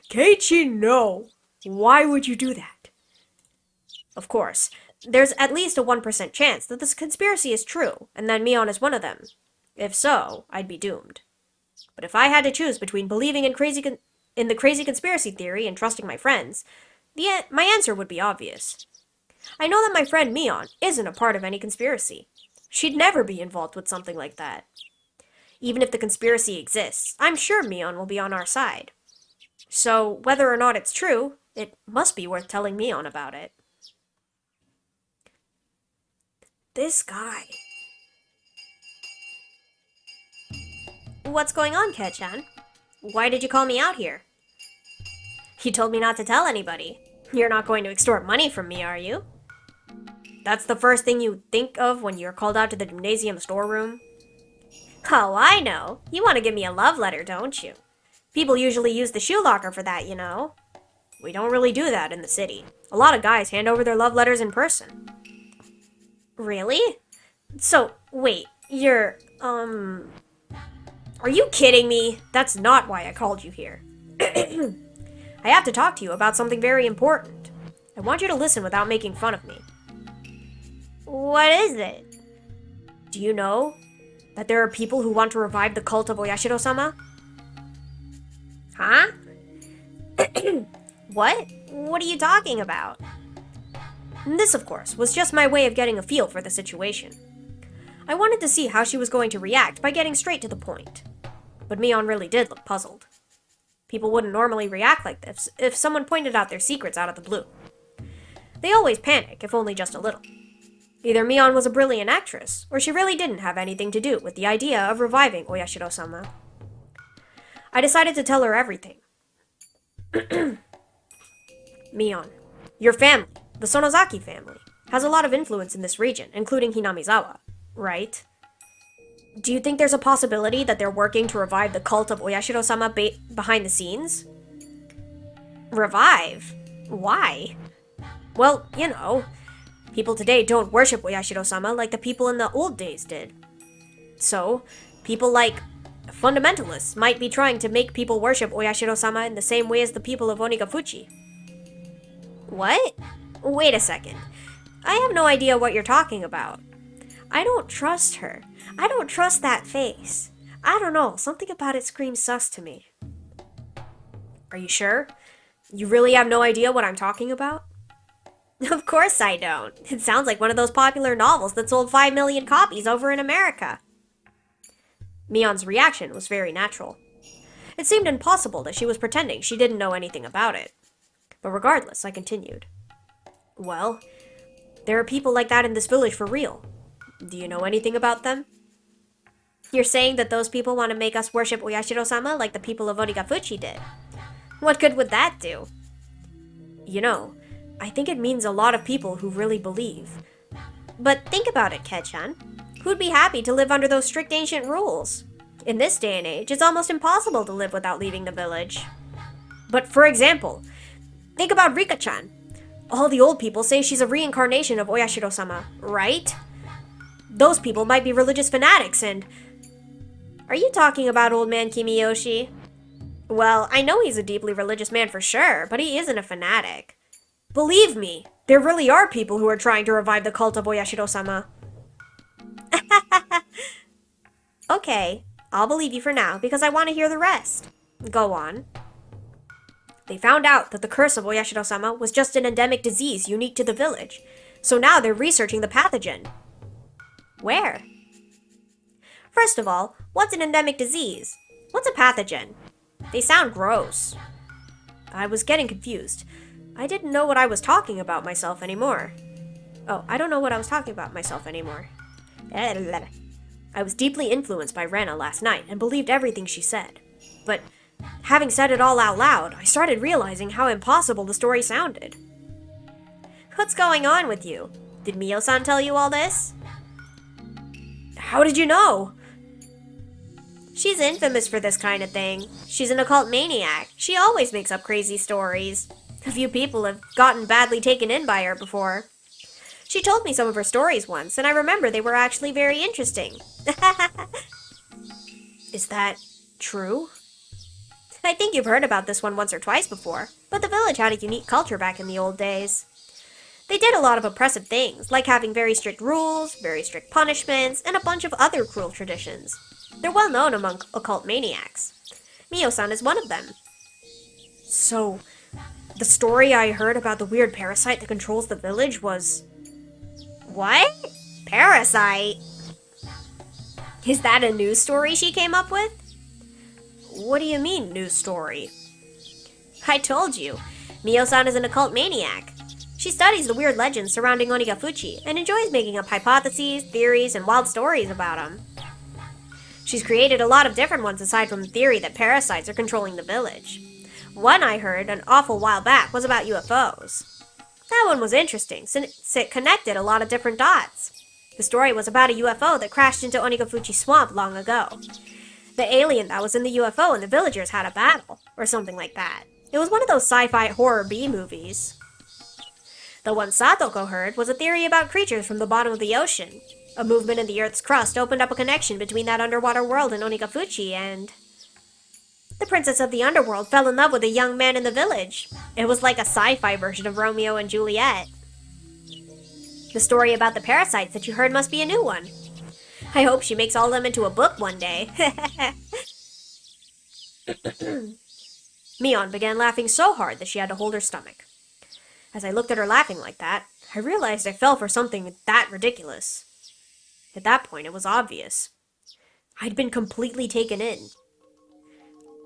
Keiichi, no! Why would you do that? Of course, there's at least a 1% chance that this conspiracy is true, and that Mion is one of them. If so, I'd be doomed. But if I had to choose between believing in the crazy conspiracy theory and trusting my friends, my answer would be obvious. I know that my friend Mion isn't a part of any conspiracy. She'd never be involved with something like that. Even if the conspiracy exists, I'm sure Mion will be on our side. So, whether or not it's true, it must be worth telling Mion about it. This guy. What's going on, Keiichi? Why did you call me out here? You told me not to tell anybody. You're not going to extort money from me, are you? That's the first thing you think of when you're called out to the gymnasium storeroom? Oh, I know. You want to give me a love letter, don't you? People usually use the shoe locker for that, you know. We don't really do that in the city. A lot of guys hand over their love letters in person. Really? So, wait, you're, Are you kidding me? That's not why I called you here. I have to talk to you about something very important. I want you to listen without making fun of me. What is it? Do you know that there are people who want to revive the cult of Oyashiro-sama? Huh? What? What are you talking about? And this, of course, was just my way of getting a feel for the situation. I wanted to see how she was going to react by getting straight to the point. But Mion really did look puzzled. People wouldn't normally react like this if someone pointed out their secrets out of the blue. They always panic, if only just a little. Either Mion was a brilliant actress, or she really didn't have anything to do with the idea of reviving Oyashiro-sama. I decided to tell her everything. Mion, your family, the Sonozaki family, has a lot of influence in this region, including Hinamizawa, right? Do you think there's a possibility that they're working to revive the cult of Oyashiro-sama behind the scenes? Revive? Why? Well, you know, people today don't worship Oyashiro-sama like the people in the old days did. So, people like fundamentalists might be trying to make people worship Oyashiro-sama in the same way as the people of Onigafuchi. What? Wait a second. I have no idea what you're talking about. I don't trust her. I don't trust that face. I don't know, something about it screams sus to me. Are you sure? You really have no idea what I'm talking about? Of course I don't. It sounds like one of those popular novels that sold 5 million copies over in America. Mion's reaction was very natural. It seemed impossible that she was pretending she didn't know anything about it. But regardless, I continued. Well, there are people like that in this village for real. Do you know anything about them? You're saying that those people want to make us worship Oyashiro-sama like the people of Onigafuchi did? What good would that do? You know, I think it means a lot of people who really believe. But think about it, Kei-chan. Who'd be happy to live under those strict ancient rules? In this day and age, it's almost impossible to live without leaving the village. But for example, think about Rika-chan. All the old people say she's a reincarnation of Oyashiro-sama, right? Those people might be religious fanatics and... Are you talking about old man Kimiyoshi? Well, I know he's a deeply religious man for sure, but he isn't a fanatic. Believe me, there really are people who are trying to revive the cult of Oyashiro-sama. Okay, I'll believe you for now, because I want to hear the rest. Go on. They found out that the curse of Oyashiro-sama was just an endemic disease unique to the village, so now they're researching the pathogen. Where? First of all, what's an endemic disease? What's a pathogen? They sound gross. I was getting confused. I didn't know what I was talking about myself anymore. Oh, I don't know what I was talking about myself anymore. I was deeply influenced by Rena last night and believed everything she said. But having said it all out loud, I started realizing how impossible the story sounded. What's going on with you? Did Mio-san tell you all this? How did you know? She's infamous for this kind of thing. She's an occult maniac. She always makes up crazy stories. A few people have gotten badly taken in by her before. She told me some of her stories once, and I remember they were actually very interesting. Is that true? I think you've heard about this one once or twice before, but the village had a unique culture back in the old days. They did a lot of oppressive things, like having very strict rules, very strict punishments, and a bunch of other cruel traditions. They're well known among occult maniacs. Mio-san is one of them. So, the story I heard about the weird parasite that controls the village was... What? Parasite? Is that a news story she came up with? What do you mean, news story? I told you. Mio-san is an occult maniac. She studies the weird legends surrounding Onigafuchi and enjoys making up hypotheses, theories, and wild stories about them. She's created a lot of different ones aside from the theory that parasites are controlling the village. One I heard an awful while back was about UFOs. That one was interesting, since it connected a lot of different dots. The story was about a UFO that crashed into Onigafuchi Swamp long ago. The alien that was in the UFO and the villagers had a battle, or something like that. It was one of those sci-fi horror B-movies. The one Satoko heard was a theory about creatures from the bottom of the ocean. A movement in the Earth's crust opened up a connection between that underwater world and Onigafuchi, and... the princess of the underworld fell in love with a young man in the village. It was like a sci-fi version of Romeo and Juliet. The story about the parasites that you heard must be a new one. I hope she makes all of them into a book one day. Mion began laughing so hard that she had to hold her stomach. As I looked at her laughing like that, I realized I fell for something that ridiculous. At that point, it was obvious. I'd been completely taken in.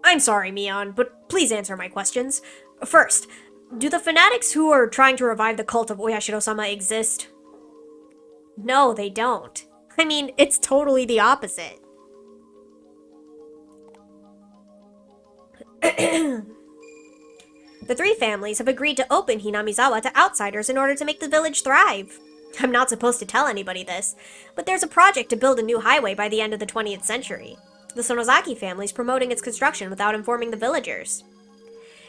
I'm sorry, Mion, but please answer my questions. First, do the fanatics who are trying to revive the cult of Oyashiro-sama exist? No, they don't. I mean, it's totally the opposite. The three families have agreed to open Hinamizawa to outsiders in order to make the village thrive. I'm not supposed to tell anybody this, but there's a project to build a new highway by the end of the 20th century. The Sonozaki family's promoting its construction without informing the villagers.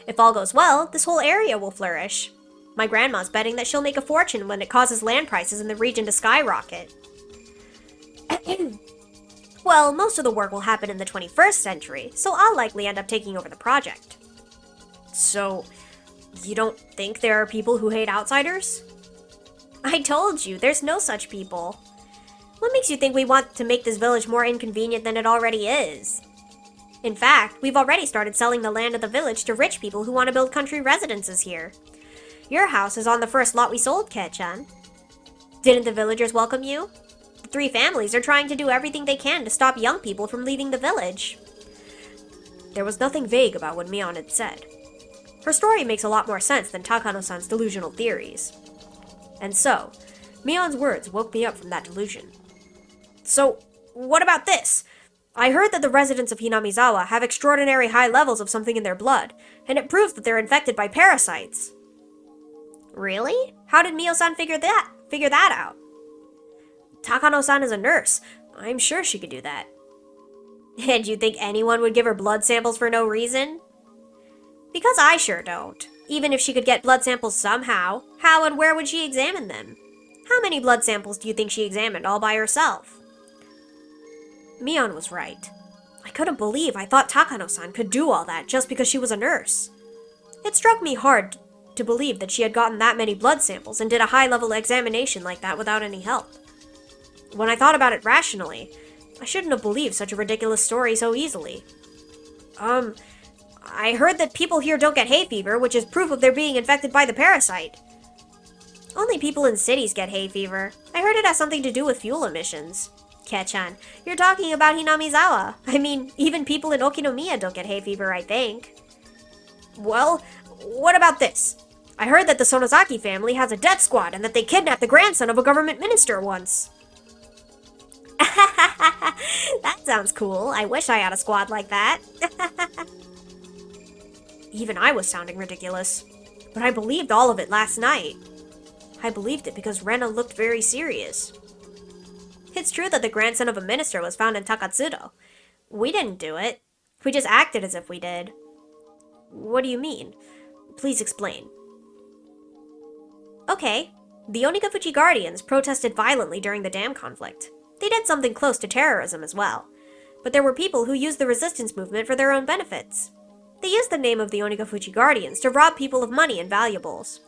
If all goes well, this whole area will flourish. My grandma's betting that she'll make a fortune when it causes land prices in the region to skyrocket. Well, most of the work will happen in the 21st century, so I'll likely end up taking over the project. So, you don't think there are people who hate outsiders? I told you, there's no such people. What makes you think we want to make this village more inconvenient than it already is? In fact, we've already started selling the land of the village to rich people who want to build country residences here. Your house is on the first lot we sold, Kei-chan. Didn't the villagers welcome you? three families are trying to do everything they can to stop young people from leaving the village. There was nothing vague about what Mion had said. Her story makes a lot more sense than Takano-san's delusional theories. And so, Mion's words woke me up from that delusion. So, what about this? I heard that the residents of Hinamizawa have extraordinary high levels of something in their blood, and it proves that they're infected by parasites. Really? How did Mio-san figure that out? Takano-san is a nurse. I'm sure she could do that. And you think anyone would give her blood samples for no reason? Because I sure don't. Even if she could get blood samples somehow, how and where would she examine them? How many blood samples do you think she examined all by herself? Mion was right. I couldn't believe I thought Takano-san could do all that just because she was a nurse. It struck me hard to believe that she had gotten that many blood samples and did a high-level examination like that without any help. When I thought about it rationally, I shouldn't have believed such a ridiculous story so easily. I heard that people here don't get hay fever, which is proof of their being infected by the parasite. Only people in cities get hay fever. I heard it has something to do with fuel emissions. Kechan, you're talking about Hinamizawa. I mean, even people in Okinomiya don't get hay fever, I think. Well, what about this? I heard that the Sonozaki family has a death squad and that they kidnapped the grandson of a government minister once. That sounds cool. I wish I had a squad like that. Even I was sounding ridiculous. But I believed all of it last night. I believed it because Rena looked very serious. It's true that the grandson of a minister was found in Takatsudo. We didn't do it. We just acted as if we did. What do you mean? Please explain. Okay, the Onigafuchi Guardians protested violently during the dam conflict. They did something close to terrorism as well. But there were people who used the resistance movement for their own benefits. They used the name of the Onigafuchi Guardians to rob people of money and valuables.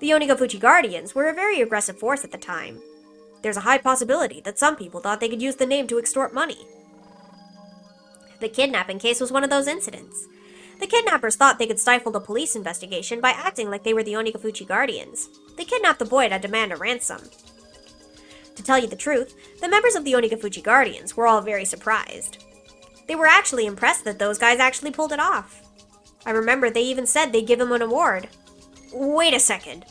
The Onigafuchi Guardians were a very aggressive force at the time. There's a high possibility that some people thought they could use the name to extort money. The kidnapping case was one of those incidents. The kidnappers thought they could stifle the police investigation by acting like they were the Onigafuchi Guardians. They kidnapped the boy to demand a ransom. To tell you the truth, the members of the Onigafuchi Guardians were all very surprised. They were actually impressed that those guys actually pulled it off. I remember they even said they'd give him an award. Wait a second.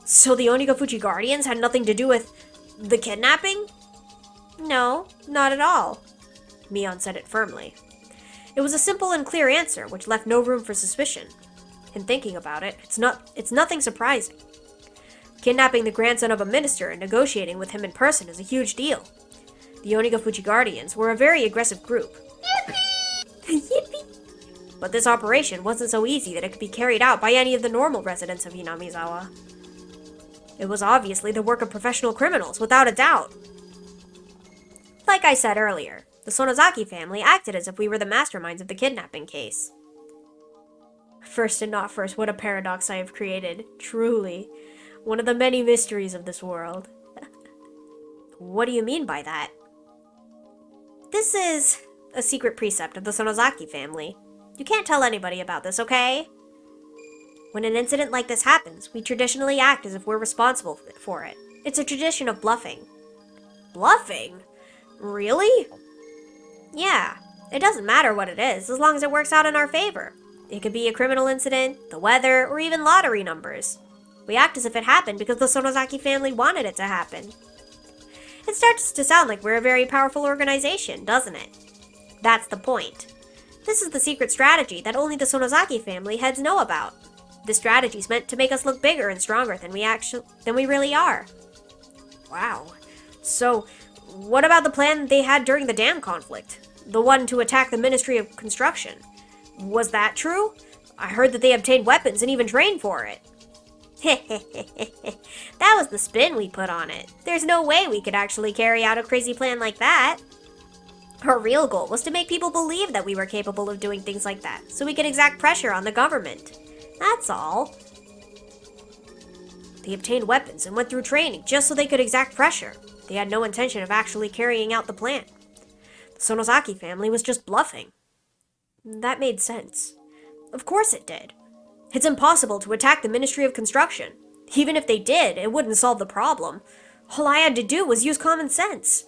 So the Onigafuchi Guardians had nothing to do with the kidnapping? No, not at all. Mion said it firmly. It was a simple and clear answer, which left no room for suspicion. In thinking about it, it's nothing surprising. Kidnapping the grandson of a minister and negotiating with him in person is a huge deal. The Onigafuchi Guardians were a very aggressive group. Yippee! But this operation wasn't so easy that it could be carried out by any of the normal residents of Hinamizawa. It was obviously the work of professional criminals, without a doubt. Like I said earlier, the Sonozaki family acted as if we were the masterminds of the kidnapping case. First and not first, what a paradox I have created. Truly. One of the many mysteries of this world. What do you mean by that? This is a secret precept of the Sonozaki family. You can't tell anybody about this, okay? When an incident like this happens, we traditionally act as if we're responsible for it. It's a tradition of bluffing. Bluffing? Really? Yeah. It doesn't matter what it is, as long as it works out in our favor. It could be a criminal incident, the weather, or even lottery numbers. We act as if it happened because the Sonozaki family wanted it to happen. It starts to sound like we're a very powerful organization, doesn't it? That's the point. This is the secret strategy that only the Sonozaki family heads know about. This strategy's meant to make us look bigger and stronger than we really are. Wow. So, what about the plan they had during the dam conflict? The one to attack the Ministry of Construction. Was that true? I heard that they obtained weapons and even trained for it. That was the spin we put on it. There's no way we could actually carry out a crazy plan like that. Our real goal was to make people believe that we were capable of doing things like that, so we could exact pressure on the government. That's all. They obtained weapons and went through training just so they could exact pressure. They had no intention of actually carrying out the plan. The Sonozaki family was just bluffing. That made sense. Of course it did. It's impossible to attack the Ministry of Construction. Even if they did, it wouldn't solve the problem. All I had to do was use common sense.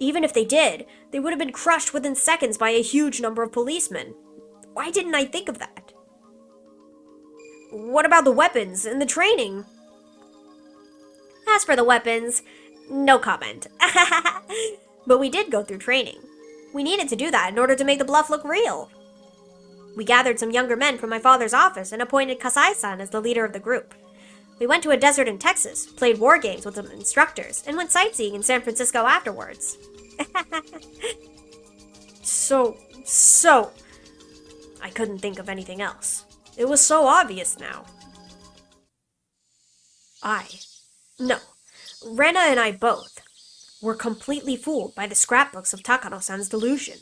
Even if they did, they would have been crushed within seconds by a huge number of policemen. Why didn't I think of that? What about the weapons and the training? As for the weapons, no comment. But we did go through training. We needed to do that in order to make the bluff look real. We gathered some younger men from my father's office and appointed Kasai-san as the leader of the group. We went to a desert in Texas, played war games with some instructors, and went sightseeing in San Francisco afterwards. So... I couldn't think of anything else. It was so obvious now. Rena and I both were completely fooled by the scrapbooks of Takano-san's delusion.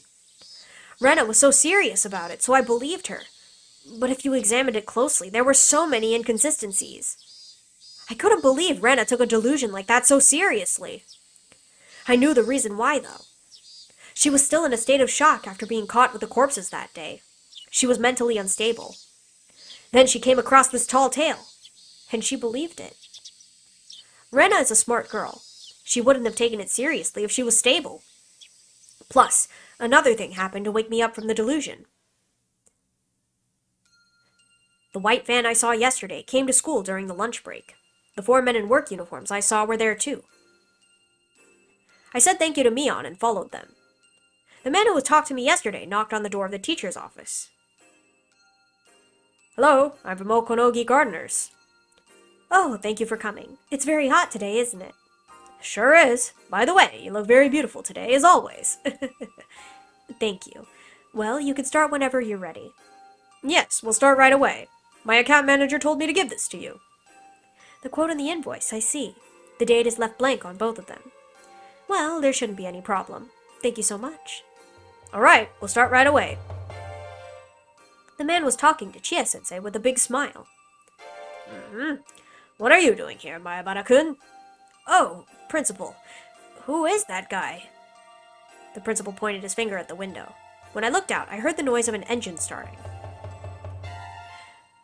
Rena was so serious about it, so I believed her. But if you examined it closely, there were so many inconsistencies. I couldn't believe Rena took a delusion like that so seriously. I knew the reason why, though. She was still in a state of shock after being caught with the corpses that day. She was mentally unstable. Then she came across this tall tale, and she believed it. Rena is a smart girl. She wouldn't have taken it seriously if she was stable. Plus, another thing happened to wake me up from the delusion. The white van I saw yesterday came to school during the lunch break. The 4 men in work uniforms I saw were there too. I said thank you to Mion and followed them. The man who had talked to me yesterday knocked on the door of the teacher's office. Hello, I'm from Okonogi Gardeners. Oh, thank you for coming. It's very hot today, isn't it? Sure is. By the way, you look very beautiful today, as always. Thank you. Well, you can start whenever you're ready. Yes, we'll start right away. My account manager told me to give this to you. The quote on the invoice, I see. The date is left blank on both of them. Well, there shouldn't be any problem. Thank you so much. All right, we'll start right away. The man was talking to Chie-sensei with a big smile. What are you doing here, Maebara-kun? Oh, principal. Who is that guy? The principal pointed his finger at the window. When I looked out, I heard the noise of an engine starting.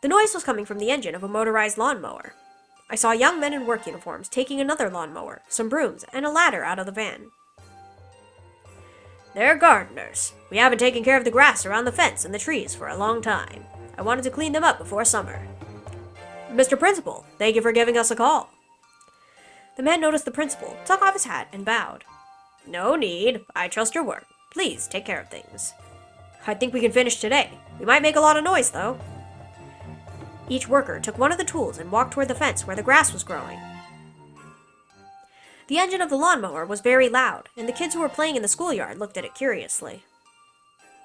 The noise was coming from the engine of a motorized lawnmower. I saw young men in work uniforms taking another lawnmower, some brooms, and a ladder out of the van. They're gardeners. We haven't taken care of the grass around the fence and the trees for a long time. I wanted to clean them up before summer. Mr. Principal, thank you for giving us a call. The man noticed the principal, took off his hat, and bowed. No need. I trust your work. Please take care of things. I think we can finish today. We might make a lot of noise, though. Each worker took one of the tools and walked toward the fence where the grass was growing. The engine of the lawnmower was very loud, and the kids who were playing in the schoolyard looked at it curiously.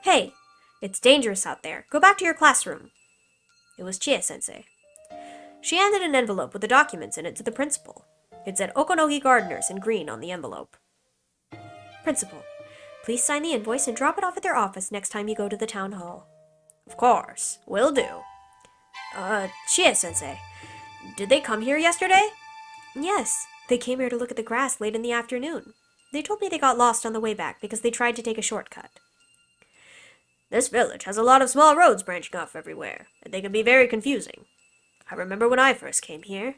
Hey, it's dangerous out there. Go back to your classroom. It was Chie-sensei. She handed an envelope with the documents in it to the principal. It said Okonogi Gardeners in green on the envelope. Principal, please sign the invoice and drop it off at their office next time you go to the town hall. Of course, will do. Chie-sensei, did they come here yesterday? Yes, they came here to look at the grass late in the afternoon. They told me they got lost on the way back because they tried to take a shortcut. This village has a lot of small roads branching off everywhere, and they can be very confusing. I remember when I first came here.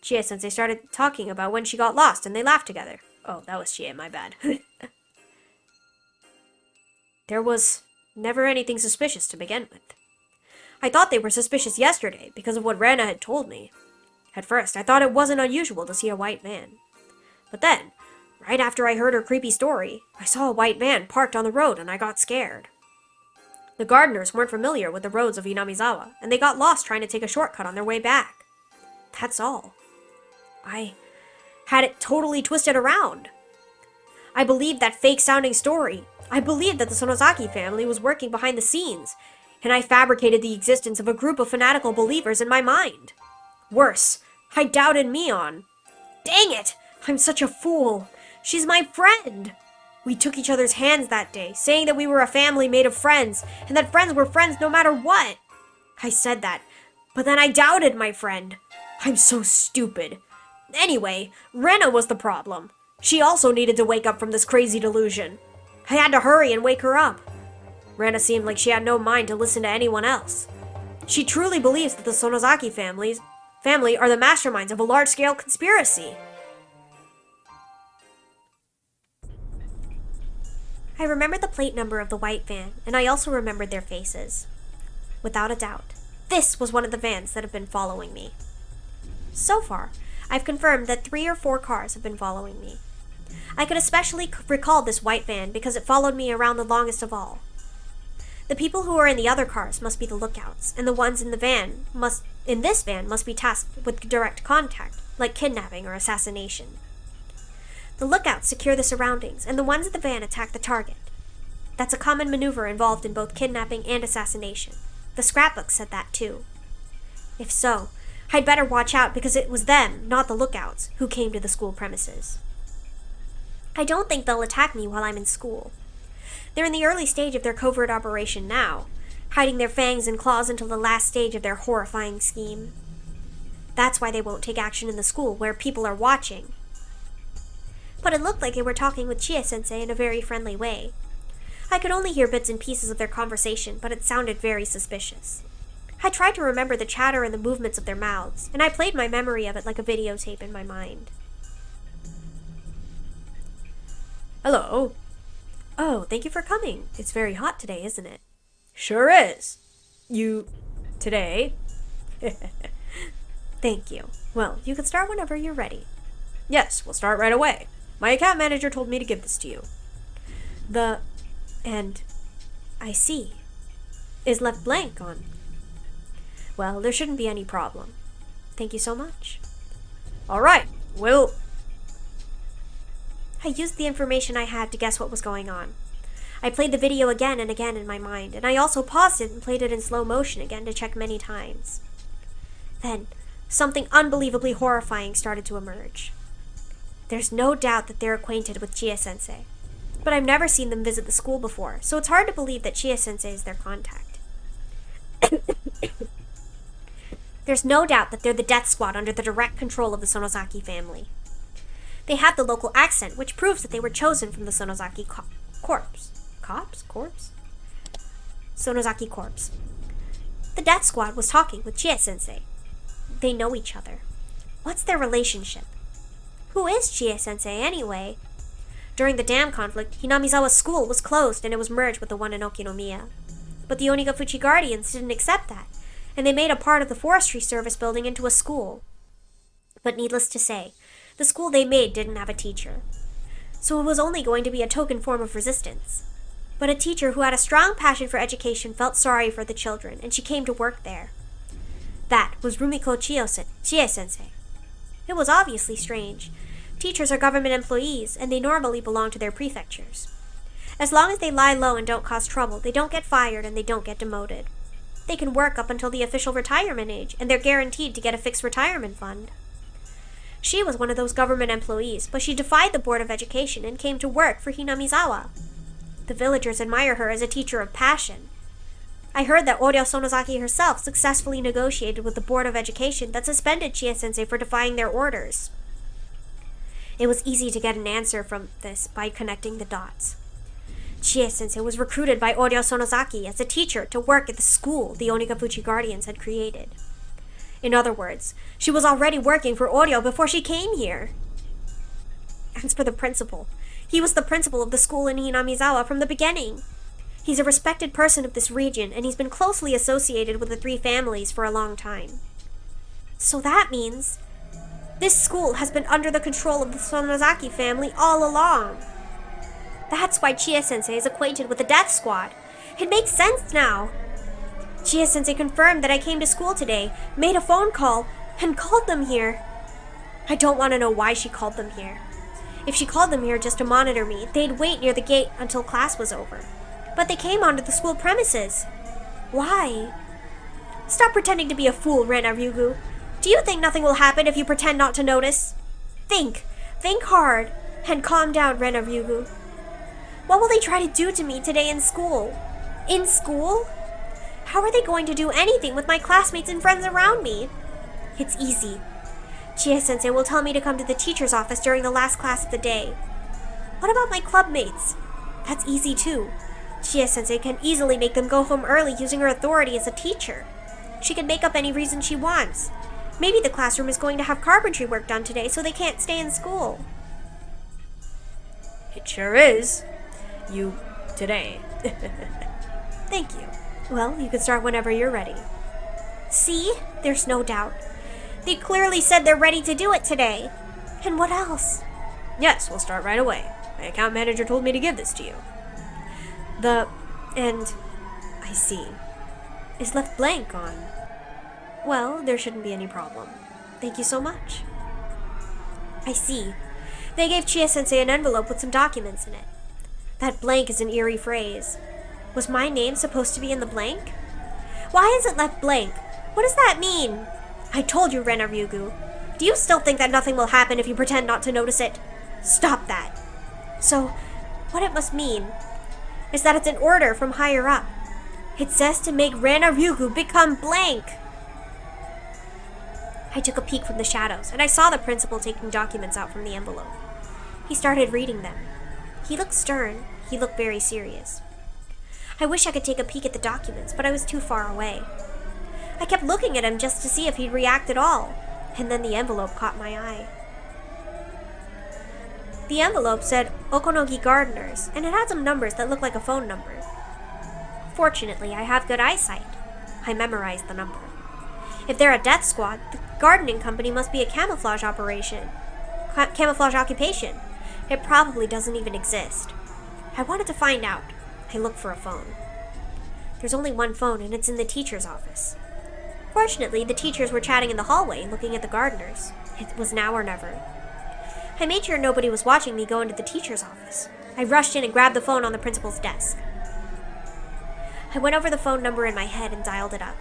Chie-sensei started talking about when she got lost and they laughed together. Oh, that was Chie, my bad. There was never anything suspicious to begin with. I thought they were suspicious yesterday because of what Rena had told me. At first, I thought it wasn't unusual to see a white van. But then, right after I heard her creepy story, I saw a white van parked on the road and I got scared. The gardeners weren't familiar with the roads of Inamizawa, and they got lost trying to take a shortcut on their way back. That's all. I had it totally twisted around. I believed that fake-sounding story. I believed that the Sonozaki family was working behind the scenes, and I fabricated the existence of a group of fanatical believers in my mind. Worse, I doubted Mion. Dang it! I'm such a fool. She's my friend. We took each other's hands that day, saying that we were a family made of friends, and that friends were friends no matter what. I said that, but then I doubted my friend. I'm so stupid. Anyway, Rena was the problem. She also needed to wake up from this crazy delusion. I had to hurry and wake her up. Rena seemed like she had no mind to listen to anyone else. She truly believes that the Sonozaki family are the masterminds of a large-scale conspiracy. I remembered the plate number of the white van, and I also remembered their faces. Without a doubt, this was one of the vans that have been following me. So far, I've confirmed that 3 or 4 cars have been following me. I could especially recall this white van because it followed me around the longest of all. The people who are in the other cars must be the lookouts, and the ones in this van must be tasked with direct contact, like kidnapping or assassination. The lookouts secure the surroundings, and the ones in the van attack the target. That's a common maneuver involved in both kidnapping and assassination. The scrapbook said that too. If so, I'd better watch out because it was them, not the lookouts, who came to the school premises. I don't think they'll attack me while I'm in school. They're in the early stage of their covert operation now, hiding their fangs and claws until the last stage of their horrifying scheme. That's why they won't take action in the school where people are watching. But it looked like they were talking with Chie-sensei in a very friendly way. I could only hear bits and pieces of their conversation, but it sounded very suspicious. I tried to remember the chatter and the movements of their mouths, and I played my memory of it like a videotape in my mind. Hello. Oh, thank you for coming. It's very hot today, isn't it? Sure is. Today? Thank you. Well, you can start whenever you're ready. Yes, we'll start right away. My account manager told me to give this to you. I see. Is left blank on. Well, there shouldn't be any problem. Thank you so much. All right, I used the information I had to guess what was going on. I played the video again and again in my mind, and I also paused it and played it in slow motion again to check many times. Then, something unbelievably horrifying started to emerge. There's no doubt that they're acquainted with Chie-sensei, but I've never seen them visit the school before, so it's hard to believe that Chie-sensei is their contact. There's no doubt that they're the death squad under the direct control of the Sonozaki family. They have the local accent, which proves that they were chosen from the Sonozaki corpse. Sonozaki corpse. The death squad was talking with Chie-sensei. They know each other. What's their relationship? Who is Chie-sensei anyway? During the dam conflict, Hinamizawa School was closed and it was merged with the one in Okinomiya. But the Onigafuchi Guardians didn't accept that, and they made a part of the Forestry Service building into a school. But needless to say, the school they made didn't have a teacher. So it was only going to be a token form of resistance. But a teacher who had a strong passion for education felt sorry for the children, and she came to work there. That was Rumiko Chie-sensei. It was obviously strange. Teachers are government employees, and they normally belong to their prefectures. As long as they lie low and don't cause trouble, they don't get fired and they don't get demoted. They can work up until the official retirement age, and they're guaranteed to get a fixed retirement fund. She was one of those government employees, but she defied the Board of Education and came to work for Hinamizawa. The villagers admire her as a teacher of passion. I heard that Oryo Sonozaki herself successfully negotiated with the Board of Education that suspended Chie-sensei for defying their orders. It was easy to get an answer from this by connecting the dots. Chie-sensei was recruited by Oryo Sonozaki as a teacher to work at the school the Onigafuchi Guardians had created. In other words, she was already working for Oryo before she came here. As for the principal, he was the principal of the school in Hinamizawa from the beginning. He's a respected person of this region, and he's been closely associated with the 3 families for a long time. So that means this school has been under the control of the Sonozaki family all along. That's why Chie-sensei is acquainted with the death squad. It makes sense now. Chie-sensei confirmed that I came to school today, made a phone call, and called them here. I don't want to know why she called them here. If she called them here just to monitor me, they'd wait near the gate until class was over. But they came onto the school premises. Why? Stop pretending to be a fool, Rena Ryugu. Do you think nothing will happen if you pretend not to notice? Think hard, and calm down, Rena Ryugu. What will they try to do to me today in school? In school? How are they going to do anything with my classmates and friends around me? It's easy. Chie-sensei will tell me to come to the teacher's office during the last class of the day. What about my club mates? That's easy too. Chie-sensei can easily make them go home early using her authority as a teacher. She can make up any reason she wants. Maybe the classroom is going to have carpentry work done today, so they can't stay in school. It sure is. Today. Thank you. Well, you can start whenever you're ready. See? There's no doubt. They clearly said they're ready to do it today. And what else? Yes, we'll start right away. My account manager told me to give this to you. I see. Is left blank on. Well, there shouldn't be any problem. Thank you so much. I see. They gave Chia-sensei an envelope with some documents in it. That blank is an eerie phrase. Was my name supposed to be in the blank? Why is it left blank? What does that mean? I told you, Rena Ryugu. Do you still think that nothing will happen if you pretend not to notice it? Stop that. So, what it must mean is that it's an order from higher up. It says to make Rena Ryugu become blank. I took a peek from the shadows, and I saw the principal taking documents out from the envelope. He started reading them. He looked stern. He looked very serious. I wish I could take a peek at the documents, but I was too far away. I kept looking at him just to see if he'd react at all, and then the envelope caught my eye. The envelope said Okonogi Gardeners, and it had some numbers that looked like a phone number. Fortunately, I have good eyesight. I memorized the number. If they're a death squad, the gardening company must be a camouflage occupation. It probably doesn't even exist. I wanted to find out. I looked for a phone. There's only one phone, and it's in the teacher's office. Fortunately, the teachers were chatting in the hallway, looking at the gardeners. It was now or never. I made sure nobody was watching me go into the teacher's office. I rushed in and grabbed the phone on the principal's desk. I went over the phone number in my head and dialed it up.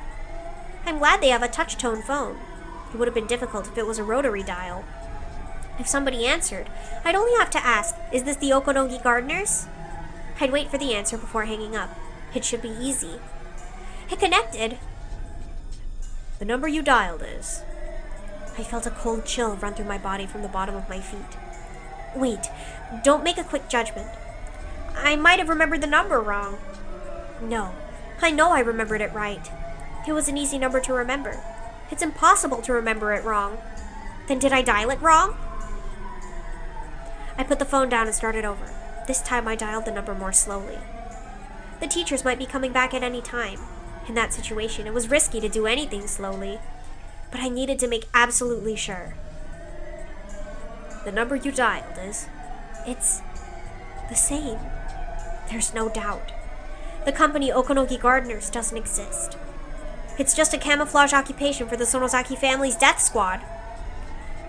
I'm glad they have a touch-tone phone. It would have been difficult if it was a rotary dial. If somebody answered, I'd only have to ask, is this the Okonogi Gardeners? I'd wait for the answer before hanging up. It should be easy. It connected. The number you dialed is... I felt a cold chill run through my body from the bottom of my feet. Wait, don't make a quick judgment. I might have remembered the number wrong. No, I know I remembered it right. It was an easy number to remember. It's impossible to remember it wrong. Then did I dial it wrong? I put the phone down and started over. This time I dialed the number more slowly. The teachers might be coming back at any time. In that situation, it was risky to do anything slowly. But I needed to make absolutely sure. The number you dialed is... It's the same. There's no doubt. The company Okonogi Gardeners doesn't exist. It's just a camouflage occupation for the Sonozaki family's death squad.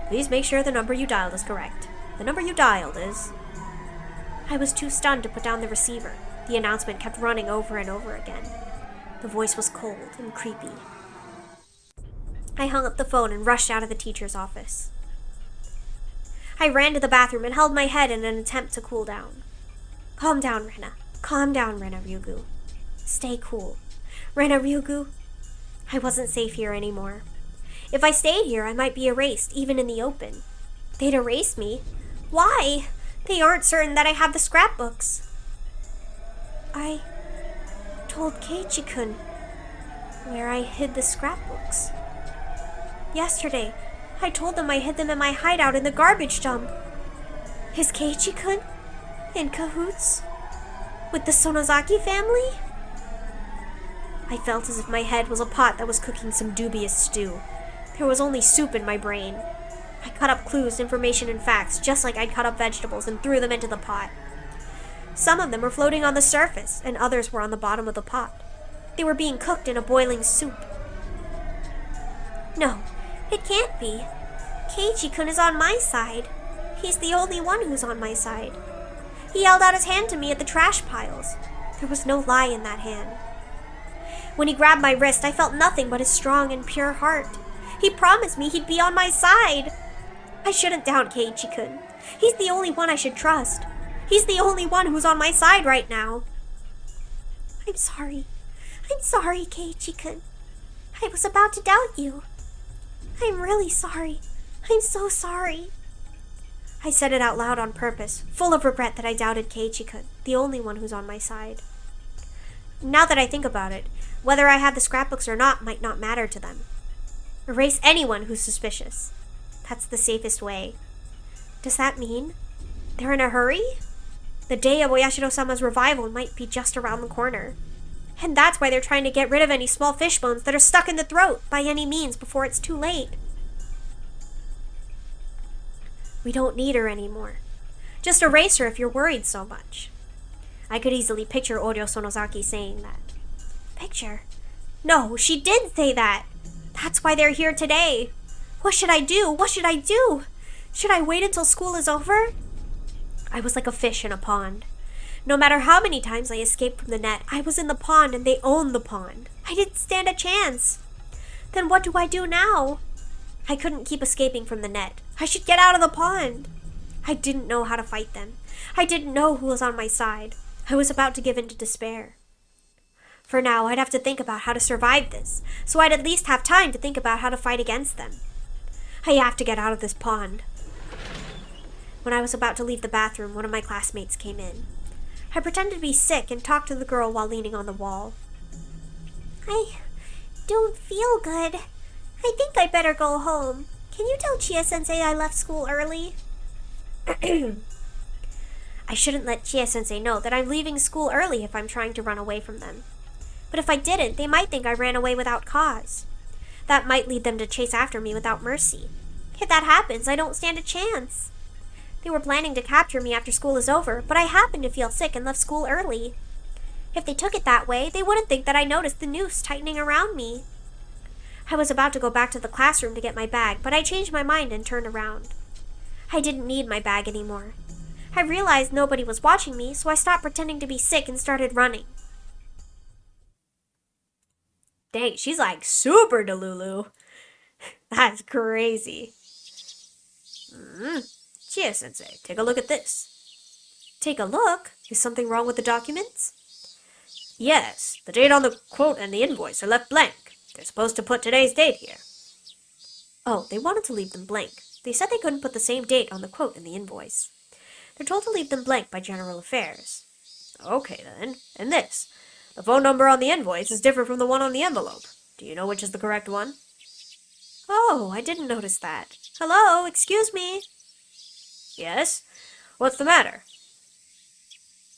Please make sure the number you dialed is correct. The number you dialed is... I was too stunned to put down the receiver. The announcement kept running over and over again. The voice was cold and creepy. I hung up the phone and rushed out of the teacher's office. I ran to the bathroom and held my head in an attempt to cool down. Calm down, Rena. Calm down, Rena Ryugu. Stay cool. Rena Ryugu. I wasn't safe here anymore. If I stayed here, I might be erased, even in the open. They'd erase me. Why? They aren't certain that I have the scrapbooks. I told Keiichi-kun where I hid the scrapbooks. Yesterday, I told them I hid them in my hideout in the garbage dump. Is Keiichi-kun in cahoots with the Sonozaki family? I felt as if my head was a pot that was cooking some dubious stew. There was only soup in my brain. I cut up clues, information, and facts, just like I'd cut up vegetables and threw them into the pot. Some of them were floating on the surface, and others were on the bottom of the pot. They were being cooked in a boiling soup. No, it can't be. Keiichi-kun is on my side. He's the only one who's on my side. He held out his hand to me at the trash piles. There was no lie in that hand. When he grabbed my wrist, I felt nothing but his strong and pure heart. He promised me he'd be on my side. I shouldn't doubt Keiichi-kun. He's the only one I should trust. He's the only one who's on my side right now. I'm sorry. I'm sorry, Keiichi-kun. I was about to doubt you. I'm really sorry. I'm so sorry. I said it out loud on purpose, full of regret that I doubted Keiichi-kun, the only one who's on my side. Now that I think about it, whether I had the scrapbooks or not might not matter to them. Erase anyone who's suspicious. That's the safest way. Does that mean they're in a hurry? The day of Oyashiro-sama's revival might be just around the corner. And that's why they're trying to get rid of any small fish bones that are stuck in the throat by any means before it's too late. We don't need her anymore. Just erase her if you're worried so much. I could easily picture Oryo Sonozaki saying that. Picture? No, she did say that! That's why they're here today! What should I do? What should I do? Should I wait until school is over? I was like a fish in a pond. No matter how many times I escaped from the net, I was in the pond and they owned the pond. I didn't stand a chance. Then what do I do now? I couldn't keep escaping from the net. I should get out of the pond. I didn't know how to fight them. I didn't know who was on my side. I was about to give in to despair. For now, I'd have to think about how to survive this, so I'd at least have time to think about how to fight against them. I have to get out of this pond. When I was about to leave the bathroom, one of my classmates came in. I pretended to be sick and talked to the girl while leaning on the wall. I don't feel good. I think I better go home. Can you tell Chia-sensei I left school early? I shouldn't let Chia-sensei know that I'm leaving school early if I'm trying to run away from them. But if I didn't, they might think I ran away without cause. That might lead them to chase after me without mercy. If that happens, I don't stand a chance. They were planning to capture me after school is over, but I happened to feel sick and left school early. If they took it that way, they wouldn't think that I noticed the noose tightening around me. I was about to go back to the classroom to get my bag, but I changed my mind and turned around. I didn't need my bag anymore. I realized nobody was watching me, so I stopped pretending to be sick and started running. Dang, she's like super delulu. That's crazy. Chia-sensei, take a look at this. Take a look? Is something wrong with the documents? Yes, the date on the quote and the invoice are left blank. They're supposed to put today's date here. Oh, they wanted to leave them blank. They said they couldn't put the same date on the quote and the invoice. They're told to leave them blank by General Affairs. Okay then, and this. The phone number on the invoice is different from the one on the envelope. Do you know which is the correct one? Oh, I didn't notice that. Hello, excuse me. Yes? What's the matter?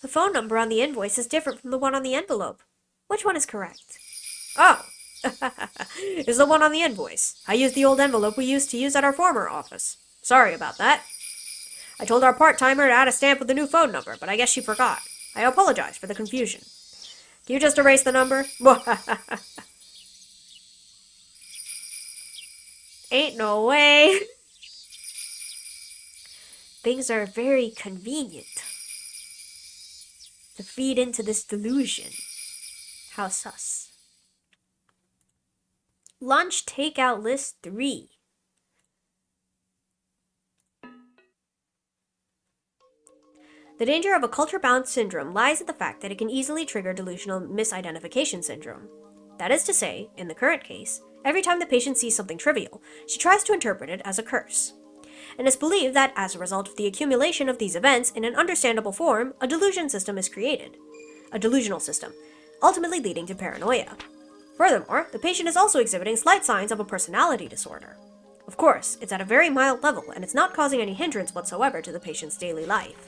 The phone number on the invoice is different from the one on the envelope. Which one is correct? Oh, it's the one on the invoice. I used the old envelope we used to use at our former office. Sorry about that. I told our part-timer to add a stamp with the new phone number, but I guess she forgot. I apologize for the confusion. Can you just erase the number? Ain't no way. Things are very convenient to feed into this delusion. How sus. Lunch takeout list 3. The danger of a culture-bound syndrome lies in the fact that it can easily trigger delusional misidentification syndrome. That is to say, in the current case, every time the patient sees something trivial, she tries to interpret it as a curse. And it's believed that, as a result of the accumulation of these events in an understandable form, a delusion system is created. A delusional system, ultimately leading to paranoia. Furthermore, the patient is also exhibiting slight signs of a personality disorder. Of course, it's at a very mild level, and it's not causing any hindrance whatsoever to the patient's daily life.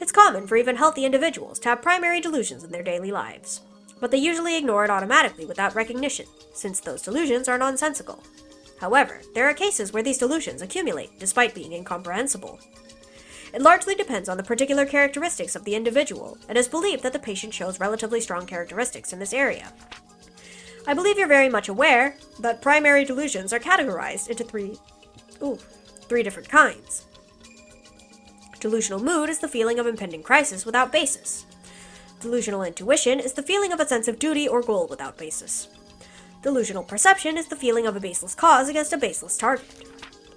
It's common for even healthy individuals to have primary delusions in their daily lives, but they usually ignore it automatically without recognition, since those delusions are nonsensical. However, there are cases where these delusions accumulate despite being incomprehensible. It largely depends on the particular characteristics of the individual, and is believed that the patient shows relatively strong characteristics in this area. I believe you're very much aware that primary delusions are categorized into three different kinds. Delusional mood is the feeling of impending crisis without basis. Delusional intuition is the feeling of a sense of duty or goal without basis. Delusional perception is the feeling of a baseless cause against a baseless target.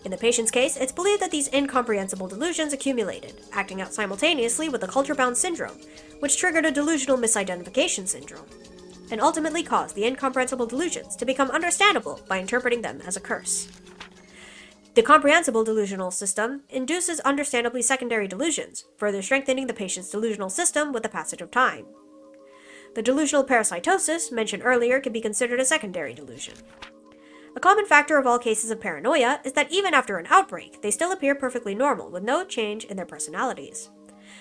In the patient's case, it's believed that these incomprehensible delusions accumulated, acting out simultaneously with the culture-bound syndrome, which triggered a delusional misidentification syndrome, and ultimately caused the incomprehensible delusions to become understandable by interpreting them as a curse. The comprehensible delusional system induces understandably secondary delusions, further strengthening the patient's delusional system with the passage of time. The delusional parasitosis, mentioned earlier, can be considered a secondary delusion. A common factor of all cases of paranoia is that even after an outbreak, they still appear perfectly normal with no change in their personalities.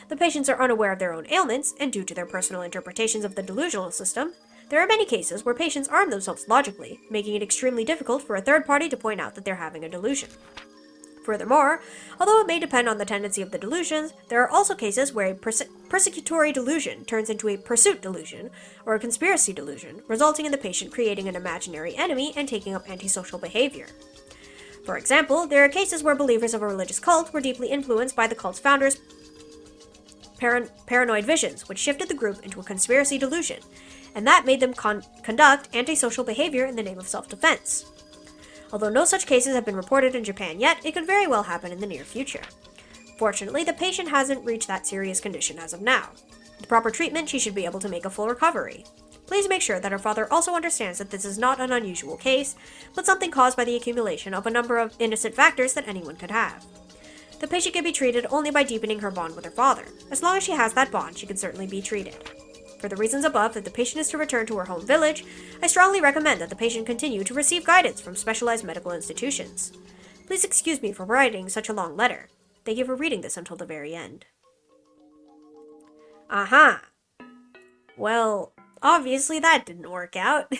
the patients are unaware of their own ailments, and due to their personal interpretations of the delusional system, there are many cases where patients arm themselves logically, making it extremely difficult for a third party to point out that they're having a delusion. Furthermore, although it may depend on the tendency of the delusions, there are also cases where a persecutory delusion turns into a pursuit delusion, or a conspiracy delusion, resulting in the patient creating an imaginary enemy and taking up antisocial behavior. For example, there are cases where believers of a religious cult were deeply influenced by the cult's founders' paranoid visions, which shifted the group into a conspiracy delusion, and that made them conduct antisocial behavior in the name of self-defense. Although no such cases have been reported in Japan yet, it could very well happen in the near future. Fortunately, the patient hasn't reached that serious condition as of now. With proper treatment, she should be able to make a full recovery. Please make sure that her father also understands that this is not an unusual case, but something caused by the accumulation of a number of innocent factors that anyone could have. The patient can be treated only by deepening her bond with her father. As long as she has that bond, she can certainly be treated. For the reasons above, if the patient is to return to her home village, I strongly recommend that the patient continue to receive guidance from specialized medical institutions. Please excuse me for writing such a long letter. Thank you for reading this until the very end. Aha! Well, obviously that didn't work out.